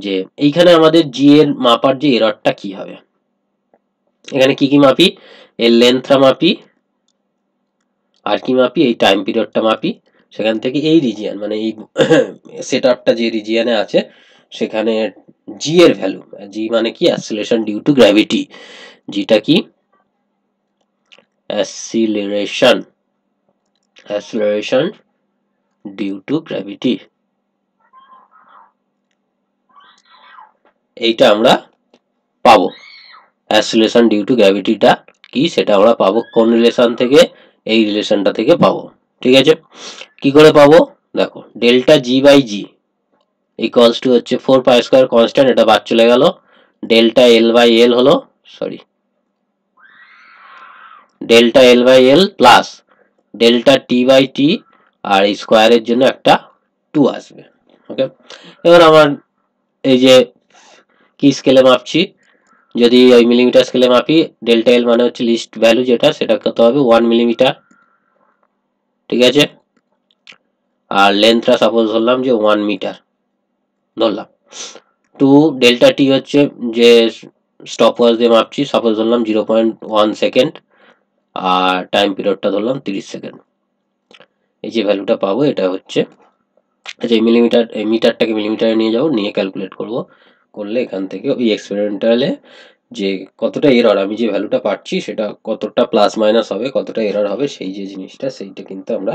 যে এইখানে আমাদের জি এর মাপার যে এররটা কি হবে। এখানে কি কি মাপি, এর লেন্থটা মাপি, আর কি মাপি, এই টাইম পিরিয়ডটা মাপি। সেখান থেকে এই রিজিয়ন মানে এই সেটআপটা যে রিজিয়নে আছে সেখানে জি এর ভ্যালু, জি মানে কি, অ্যাক্সিলারেশন ডিউ টু গ্র্যাভিটি, জিটা কি, অ্যাক্সিলারেশন ডিউ টু গ্র্যাভিটি, এইটা আমরা পাবো। অ্যাক্সিলারেশন ডিউ টু গ্র্যাভিটিটা কি সেটা আমরা পাবো কোন রিলেশন থেকে, এই রিলেশনটা থেকে পাবো, ঠিক আছে। কি করে পাবো, দেখো, delta G by G equals to হচ্ছে 4 পাই স্কোয়ার কনস্ট্যান্ট, এটা বাদ চলে গেল, ডেল্টা এল বাই এল হলো, sorry, delta L by L plus delta T by T, আর এই স্কোয়ারের জন্য একটা 2 আসবে। ওকে, এবার আমার এই যে কি স্কেলে মাপছি, যদি ওই মিলিমিটার স্কেলে মাপি, ডেল্টা এল মানে হচ্ছে লিস্ট ভ্যালু যেটা, সেটা কত হবে 1 মিলিমিটার, ঠিক আছে। আর লেন্থটা সাপোজ ধরলাম যে 1 মিটার ধরলাম। টু ডেল্টা টি হচ্ছে যে স্টপ ওয়াচ দিয়ে মাপছি, সাপোজ ধরলাম 0.1 সেকেন্ড, আর টাইম পিরিয়ডটা ধরলাম 30 সেকেন্ড। এই যে ভ্যালুটা পাবো এটা হচ্ছে, আচ্ছা এই মিলিমিটার, এই মিটারটাকে মিলিমিটারে নিয়ে যাবো, নিয়ে ক্যালকুলেট করব, করলে এখান থেকে ওই এক্সপেরিমেন্টালে যে কতটা এরর, আমি যে ভ্যালুটা পাচ্ছি সেটা কতটা প্লাস মাইনাস হবে, কতটা এরর হবে, সেই যে জিনিসটা সেইটা কিন্তু আমরা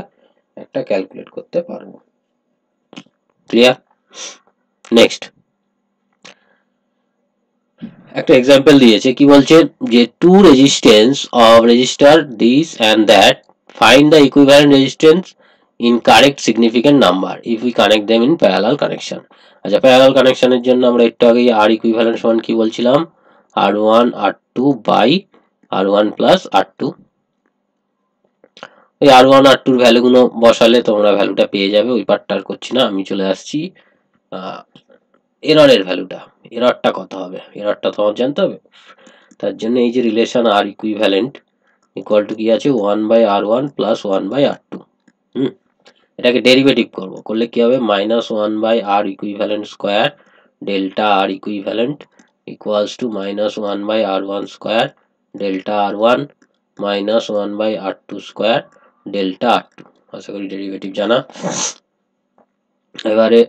একটা ক্যালকুলেট করতে পারবো। ক্লিয়ার? নেক্সট একটা এক্সাম্পল দিয়েছে, কি বলছে, যে two resistance of resistor this and that, find the equivalent resistance in correct significant number if we connect them in parallel connection. আচ্ছা, প্যারালাল কানেকশনের জন্য আমরা একটু আগেই আর ইকুইভ্যালেন্ট সমান কি বলছিলাম, R one R two by R one plus R two. ওই আর ওয়ান আর টুর ভ্যালুগুলো বসালে তোমরা ভ্যালুটা পেয়ে যাবে, ওই পার্টটা আর করছি না। আমি চলে আসছি এররের ভ্যালুটা, এররটা কত হবে, এররটা তোমার জানতে হবে। তার জন্য এই যে relation R equivalent equal to কি আছে, 1 by R one plus 1 by R two. এটাকে ডেরিভেটিভ করবো, করলে কি হবে, minus 1 by R equivalent square delta R equivalent equals to minus 1 by R one square delta R one minus 1 by R two square delta R two. আশা করি derivative জানা। এবারে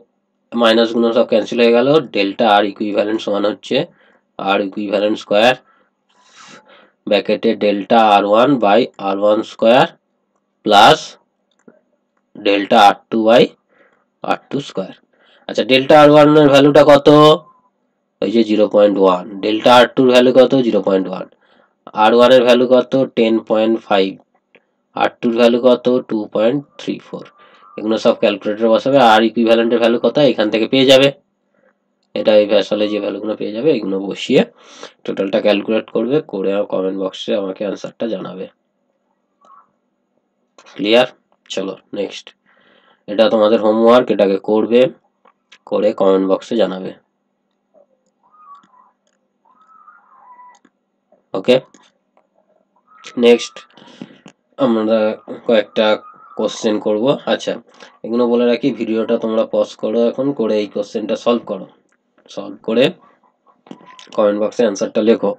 minus গুলো সব ক্যান্সেল হয়ে গেল, ডেল্টা আর ইকুইভ্যালেন্ট সমান হচ্ছে আর ইকুইভ্যালেন্ট স্কোয়ার ব্র্যাকেটে delta R one by R one square plus delta R two by R2 square. আচ্ছা ডেল্টা R1 এর ভ্যালুটা কত? ওই যে 0.1। ডেল্টা R2 এর ভ্যালু কত? 0.1। R1 এর ভ্যালু কত? 10.5। R2 এর ভ্যালু কত? 2.34। এগুলো সব ক্যালকুলেটরে বসাবে, আর ইকুইভ্যালেন্টের ভ্যালু কত এখান থেকে পেয়ে যাবে। এটা এই আসলে যে ভ্যালুগুলো পেয়ে যাবে এগুলো বসিয়ে টোটালটা ক্যালকুলেট করবে, করে কমেন্ট বক্সে আমাকে অ্যান্সারটা জানাবে। ক্লিয়ার? চলো নেক্সট। এটা তোমাদের হোমওয়ার্ক, এটাকে করবে, করে কমেন্ট বক্সে জানাবে। ওকে, নেক্সট আমরা কয়েকটা কোশ্চেন করব। আচ্ছা এগুলো বলে রাখি, ভিডিওটা তোমরা পজ করো এখন, করে এই কোশ্চেনটা সলভ করো। সলভ করে কমেন্ট বক্সে অ্যান্সারটা লেখো,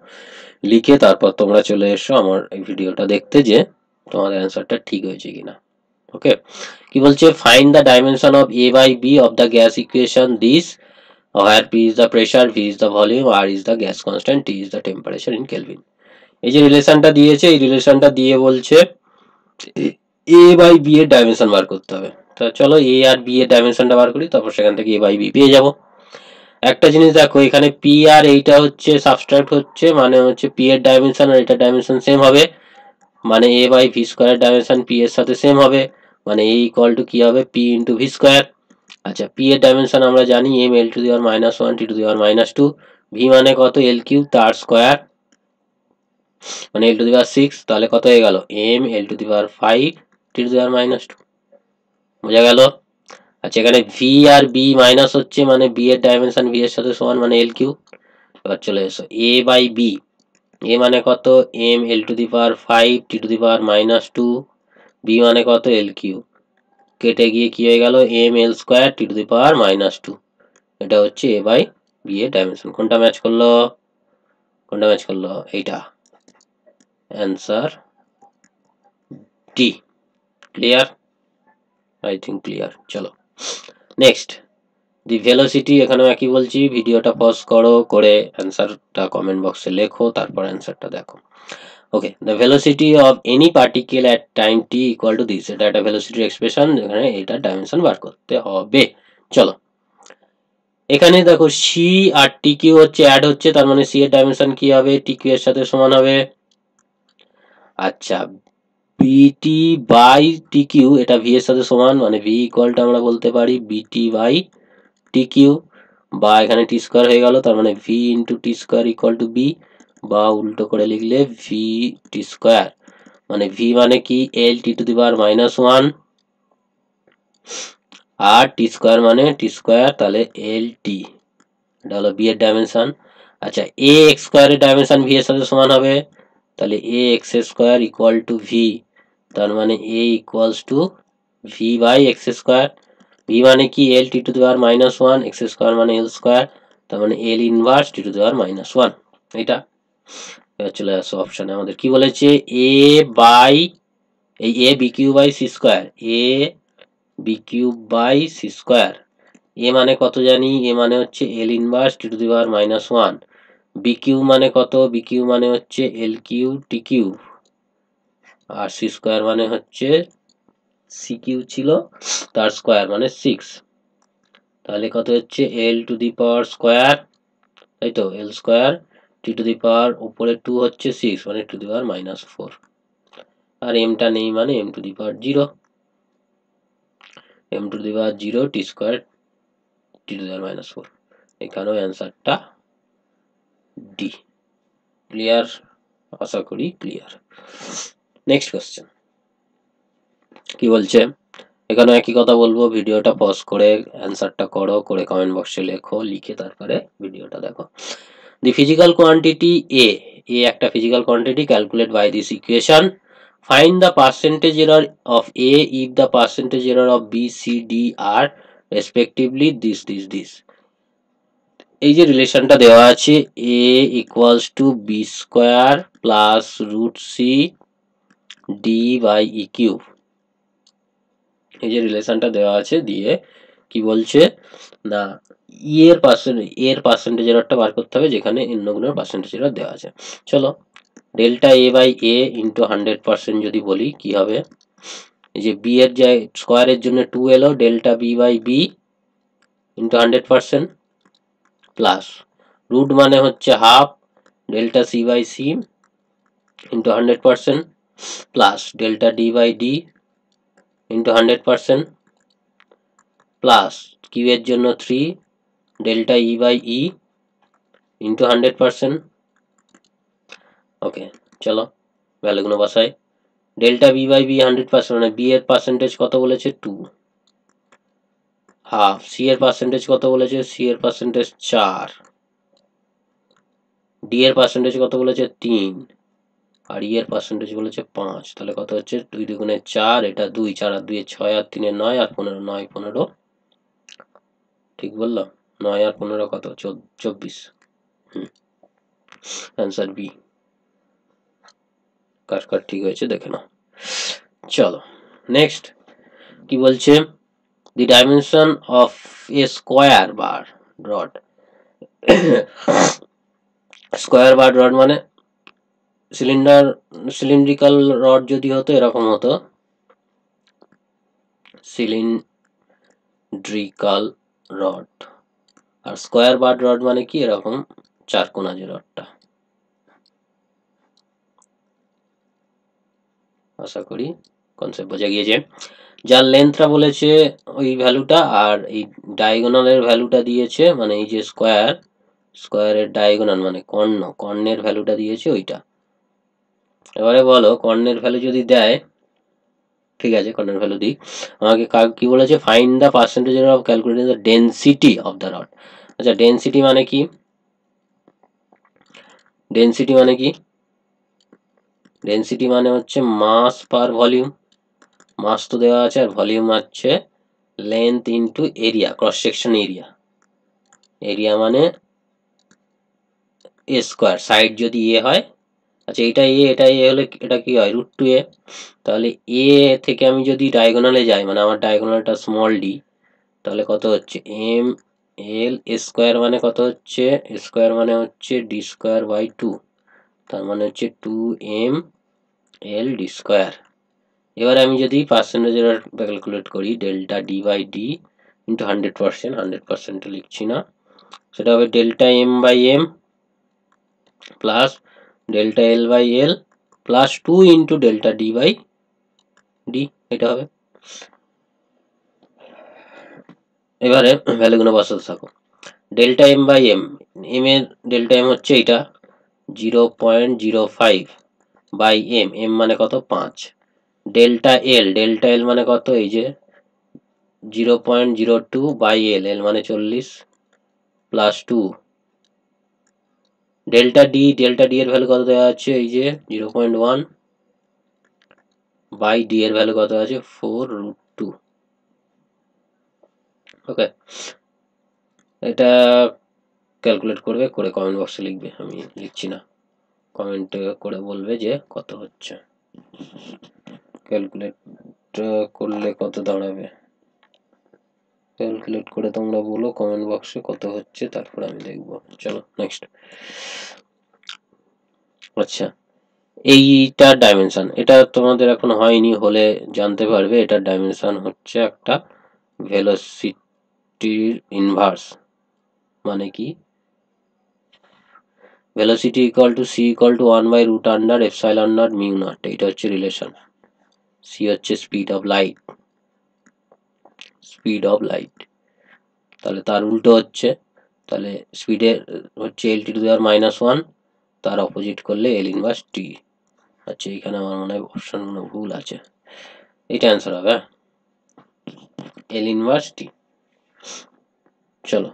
লিখে তারপর তোমরা চলে এসো আমার এই ভিডিওটা দেখতে যে তোমাদের অ্যান্সারটা ঠিক হয়েছে কিনা। ওকে, কি বলছে? Find the dimension of a by b of the gas equation this, where p is the pressure, v is the volume, r is the gas constant, t is the temperature in Kelvin। এই যে রিলেশনটা দিয়েছে, এই রিলেশনটা দিয়ে বলছে a by b এর dimension বার করতে হবে। তো চলো a আর b এর ডাইমেনশনটা বার করি, তারপর সেখান থেকে a by b পেয়ে যাব। একটা জিনিস দেখো, এখানে p আর এইটা হচ্ছে সাবস্ট্রাক্ট হচ্ছে, মানে হচ্ছে p এর ডাইমেনশন আর এটা ডাইমেনশন সেম হবে, মানে a by V square dimension p এর সাথে সেম হবে, মানে a ইকুয়াল টু কি হবে? p into V square. আচ্ছা p এর ডাইমেনশন আমরা জানি m l to the power -1 t to the power -2, v মানে কত? l কিউব তার স্কোয়ার, মানে l টু দি পাওয়ার 6, তাহলে কত হয়ে গেল? m l to the power 5 t to the power -2। বোঝা গেল? আচ্ছা এখানে v আর b মাইনাস হচ্ছে, মানে b এর ডাইমেনশন v এর সাথে সমান, মানে l কিউব। এবার চলে এসো a বাই b, a মানে কত? m l to the power 5 t to the power -2, b মানে কত? l cube. কেটে গিয়ে কি হয়ে গেল? m l square t to the power -2। এটা হচ্ছে a বাই b এর ডাইমেনশন। কোনটা ম্যাচ করলো? কোনটা ম্যাচ করলো? এইটা। Answer D. Clear? I think clear. চলো নেক্সট, দি ভেলোসিটি। এখানেও একই বলছি, ভিডিওটা পজ করো, করে অ্যান্সারটা কমেন্ট বক্সে লেখো, তারপর অ্যান্সারটা দেখো। Okay, the velocity of any particle at time T equal to this. এটা একটা ভেলোসিটির এক্সপ্রেশন, এখানে এটা ডাইমেনশন বার করতে হবে। চলো এখানে দেখো সি আর টি কিউ হচ্ছে অ্যাড হচ্ছে, তার মানে সি এর ডাইমেনশন কি হবে? টি কিউ এর সাথে সমান হবে। আচ্ছা বিটি বাই টি কিউ, এটা ভি এর সাথে সমান, মানে ভি ইকুয়ালটা আমরা বলতে পারি বিটি বাই টি কিউ, বা এখানে টি স্কোয়ার হয়ে গেল, তার মানে V into T square equal to B, বা উল্টো করে লিখলে ভি টি স্কোয়ার, মানে ভি মানে কি? L T to the power -1, R T square মানে টি স্কোয়ার, তাহলে এল টি, এটা হলো বি এর ডাইমেনশন। আচ্ছা এ এক্স স্কোয়ারের ডাইমেনশন ভি এর সাথে সমান হবে, তাহলে A X square equal to V, তার মানে A equals to V by X square. V মানে কি? L T to the power -1, X square মানে এল স্কোয়ার, তার মানে এল inverse T to the power -1। এটা এবার চলে আসো অপশনে, আমাদের কি বলেছে? এ বাই, এই A B cube by C square, A B cube by C square. A মানে কত জানি? এ মানে হচ্ছে L inverse T to the power -1। B cube মানে কত? বি কিউ মানে হচ্ছে এল কিউ টি কিউ, আর সি স্কোয়ার মানে হচ্ছে সি কিউ ছিল তার স্কোয়ার, মানে 6। তাহলে কত হচ্ছে? এল টু দি পাওয়ার স্কোয়ার, তাই তো, এল স্কোয়ার টি টু দি পাওয়ার উপরে 2 হচ্ছে 6, মানে টু দি পাওয়ার -4, আর এমটা নেই, মানে M to the power 0, M to the power 0 T square T to the power -4। এখানেও অ্যান্সারটা ডি। ক্লিয়ার? আশা করি ক্লিয়ার। নেক্সট কোশ্চেন কি বলছে? এখানে একই কথা বলবো, ভিডিওটা পজ করে অ্যান্সারটা করো, করে কমেন্ট বক্সে লেখো, লিখে তারপরে ভিডিওটা দেখো। দি ফিজিক্যাল কোয়ান্টিটি এ, এ একটা physical quantity, calculate by this equation. Find the percentage error of A if the percentage error of B C D are respectively this this this. এই যে রিলেশনটা দেওয়া আছে, A equals to B square plus root C D by E cube, এই যে রিলেশনটা দেওয়া আছে, দিয়ে কি বলছে না এর পার্সেন্টেজ এররটা বার করতে হবে, যেখানে অন্য গুলোর পার্সেন্টেজ এরর দেওয়া আছে। চলো delta A by A into 100% যদি বলি কি হবে? এই যে বি এর যে স্কোয়ারের জন্য 2 এলো, delta B by B into 100% plus root মানে হচ্ছে half delta C by C into 100% plus delta D by D into 100% plus Q এর জন্য 3 delta E by E into 100%। Okay, চলো ভ্যালুগুলো বসাই। ডেল্টা বি বাই বি 100% মানে B এর percentage কত বলেছে 2, হাফ সি এর পার্সেন্টেজ কত বলেছে, সি এর পার্সেন্টেজ 4, ডি এর পার্সেন্টেজ কত বলেছে 3, আর ই এর পার্সেন্টেজ বলেছে 5। তাহলে কত হচ্ছে 2 দুগুণে 4, এটা 2, 4 আর 2 6 আর 3 9 আর 15, 9 15, ঠিক বললাম? 9 আর 15 কত 24। Answer B. কার কার ঠিক হয়েছে দেখে নাও। চলো নেক্সট কি বলছে, the dimension of a square bar rod. Square bar rod মানে সিলিন্ড্রিক্যাল রড যদি হতো এরকম হতো, সিলিন্ড্রিক্যাল রড, আর স্কোয়ার বার রড মানে কি এরকম চারকোনা যে রডটা। আশা করি কনসেপ্ট বোঝা গিয়েছে। যার লেন্থটা বলেছে ওই ভ্যালুটা, আর এই ডায়াগোনালের ভ্যালুটা দিয়েছে, মানে এই যে স্কোয়ারের ডায়াগোনাল মানে কর্ণের ভ্যালুটা দিয়েছে ওইটা। এবারে বলো কর্ণের ভ্যালু যদি দেয়, ঠিক আছে কর্ণের ভ্যালু দিই, আমাকে কি বলেছে, find the percentage of calculating the density of the rod. আচ্ছা ডেনসিটি মানে কি, ডেনসিটি মানে কি, ডেনসিটি মানে হচ্ছে মাস পার ভলিউম। মাস তো দেওয়া আছে, আর ভলিউম আছে length into area, cross section area. Area মানে এ স্কোয়ার, সাইড যদি এ হয়, আচ্ছা এটা এ, এটা এ হলে এটা কি হয় √2a। তাহলে এ থেকে আমি যদি ডায়াগোনালে যাই, মানে আমার ডায়াগোনালটা স্মল ডি, তাহলে কত হচ্ছে এম এল স্কোয়ার মানে কত হচ্ছে, স্কোয়ার মানে হচ্ছে ডি স্কোয়ার বাই 2, তার মানে হচ্ছে 2m এল ডি স্কোয়ার। এবারে আমি যদি পার্সেন্টেজের ক্যালকুলেট করি, delta D by D into 100%, 100% লিখছি না, সেটা হবে delta M by M plus delta L by L plus 2 into delta D by D, এটা হবে। এবারে ভ্যালুগুলো বসাতে থাকো। Delta M by M, M এর ডেল্টা এম হচ্ছে এটা 0.05 বাই এম, এম মানে কত 5। ডেল্টা এল মানে কত, এই যে 0.02 বাই এল, এল মানে 40 প্লাস 2। ডেল্টা ডি এর ভ্যালু কত দেওয়া আছে, এই যে 0.1 বাই ডি এর ভ্যালু কত আছে 4√2। ওকে, এটা ক্যালকুলেট করবে, করে কমেন্ট বক্সে লিখবে, আমি লিখছি না, কমেন্টে করে বলবে যে কত হচ্ছে। ক্যালকুলেট করলে কত দাঁড়াবে, ক্যালকুলেট করে তোমরা বলো কমেন্ট বক্সে কত হচ্ছে, তারপর আমি দেখব। চলো নেক্সট। আচ্ছা এইটার ডাইমেনশন, এটা তোমাদের এখন হয়নি, হলে জানতে পারবে। এটার ডাইমেনশন হচ্ছে একটা ভেলোসিটির ইনভার্স। মানে কি, velocity equal to C equal to 1 by root under epsilon not mu not, এটা হচ্ছে রিলেশন। সি হচ্ছে speed of light, speed of light, তাহলে তার উল্টো হচ্ছে, তাহলে স্পিডের হচ্ছে এল টি টু দেওয়ার -1, তার অপোজিট করলে এল ইনভার্স টি। আচ্ছা এখানে আমার মনে হয় অপশনগুলো ভুল আছে, এটা অ্যান্সার হবে এল ইনভার্স টি। চলো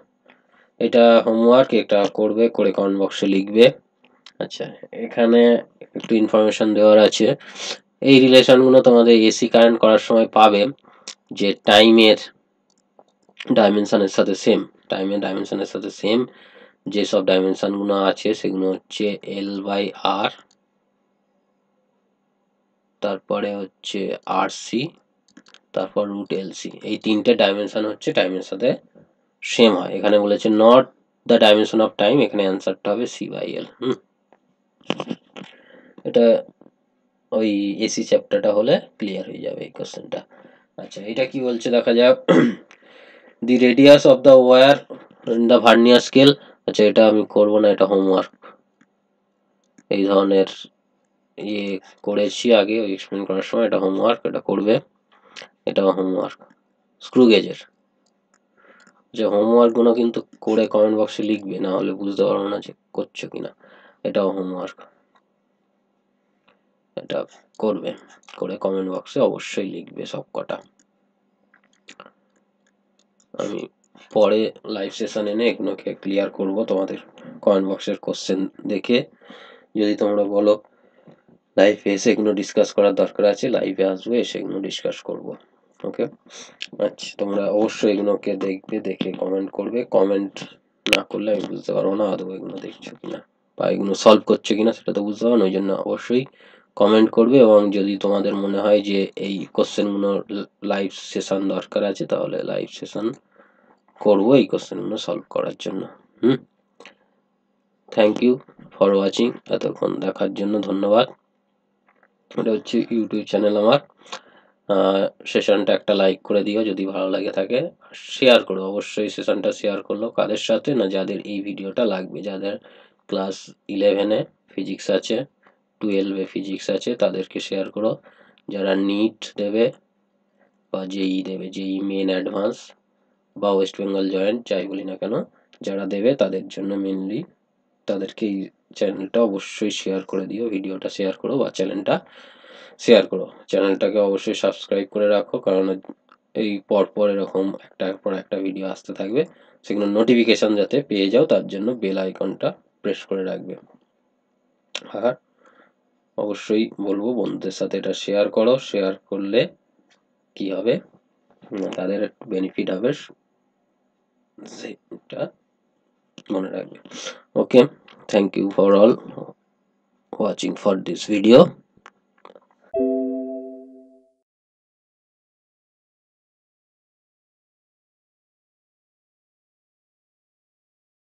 এটা হোমওয়ার্ক, এটা করবে, করে কমেন্ট বক্সে লিখবে। আচ্ছা এখানে একটু ইনফরমেশন দেওয়ার আছে, এই রিলেশনগুলো তোমাদের এসি কারেন্ট করার সময় পাবে, যে টাইমের ডাইমেনশনের সাথে সেম, টাইমের ডাইমেনশনের সাথে সেম যেসব ডাইমেনশনগুলো আছে সেগুলো হচ্ছে এল বাই আর, তারপরে হচ্ছে আর সি, তারপর রুট এল সি। এই তিনটে ডাইমেনশন হচ্ছে টাইমের সাথে সেম হয়। এখানে বলেছে not the dimension of time, এখানে অ্যান্সারটা হবে সি বাই এল। এটা ওই এসি চ্যাপ্টারটা হলে ক্লিয়ার হয়ে যাবে এই কোশ্চেনটা। আচ্ছা, এটা কি বলছে দেখা যাক। The radius of the wire in the vernier scale. আচ্ছা, এটা আমি করব না, এটা হোমওয়ার্ক। এই ধরনের ইয়ে করেছি আগে ওই এক্সপ্লেন করার সময়, এটা হোমওয়ার্ক, এটা করবে, এটাও হোমওয়ার্ক স্ক্রু গেজের। যে হোমওয়ার্কগুলো কিন্তু করে কমেন্ট বক্সে লিখবে, না হলে বুঝতে পারবো না যে করছো কিনা। এটাও হোমওয়ার্ক, এটা করবে, করে কমেন্ট বক্সে অবশ্যই লিখবে সব কটা। আমি পরে লাইভ সেশন এনে এগুলোকে ক্লিয়ার করব তোমাদের কমেন্ট বক্সের কোশ্চেন দেখে। যদি তোমরা বলো লাইভে এসে এগুলো ডিসকাস করার দরকার আছে, লাইভে আসবে, এসে এগুলো ডিসকাস করব। ওকে, আচ্ছা, তোমরা অবশ্যই এগুলোকে দেখবে, দেখে কমেন্ট করবে। কমেন্ট না করলে আমি বুঝতে পারবো না আদৌ এগুলো দেখছো কিনা বা এগুলো সলভ করছে কিনা, সেটা তো বুঝতে পারবো না। ওই জন্য অবশ্যই কমেন্ট করবে, এবং যদি তোমাদের মনে হয় যে এই কোশ্চেনগুলোর লাইভ সেশন দরকার আছে, তাহলে লাইভ সেশন করবো এই কোশ্চেনগুলো সলভ করার জন্য। থ্যাংক ইউ ফর ওয়াচিং, এতক্ষণ দেখার জন্য ধন্যবাদ। এটা হচ্ছে ইউটিউব চ্যানেল আমার। সেশনটা একটা লাইক করে দিও যদি ভালো লাগে থাকে, শেয়ার করো অবশ্যই। সেশনটা শেয়ার করলো কাদের সাথে না, যাদের এই ভিডিওটা লাগবে, যাদের ক্লাস 11-এ ফিজিক্স আছে, 12-এ ফিজিক্স আছে, তাদেরকে শেয়ার করো। যারা নিট দেবে বা জেই দেবে, জেই মেন অ্যাডভান্স বা ওয়েস্ট বেঙ্গল জয়েন্ট, যাই বলি না কেন, যারা দেবে তাদের জন্য মেনলি, তাদেরকে এই চ্যানেলটা অবশ্যই শেয়ার করে দিও, ভিডিওটা শেয়ার করো বা চ্যানেলটা শেয়ার করো। চ্যানেলটাকে অবশ্যই সাবস্ক্রাইব করে রাখো, কারণ এই পরপর এরকম একটার পর একটা ভিডিও আসতে থাকবে, সেগুলো নোটিফিকেশন যাতে পেয়ে যাও তার জন্য বেল আইকনটা প্রেস করে রাখবে। আর অবশ্যই বলবো বন্ধুদের সাথে এটা শেয়ার করো, শেয়ার করলে কি হবে, তাদের একটু বেনিফিট হবে, সেটা মনে রাখবে। Okay, thank you for all watching for this video.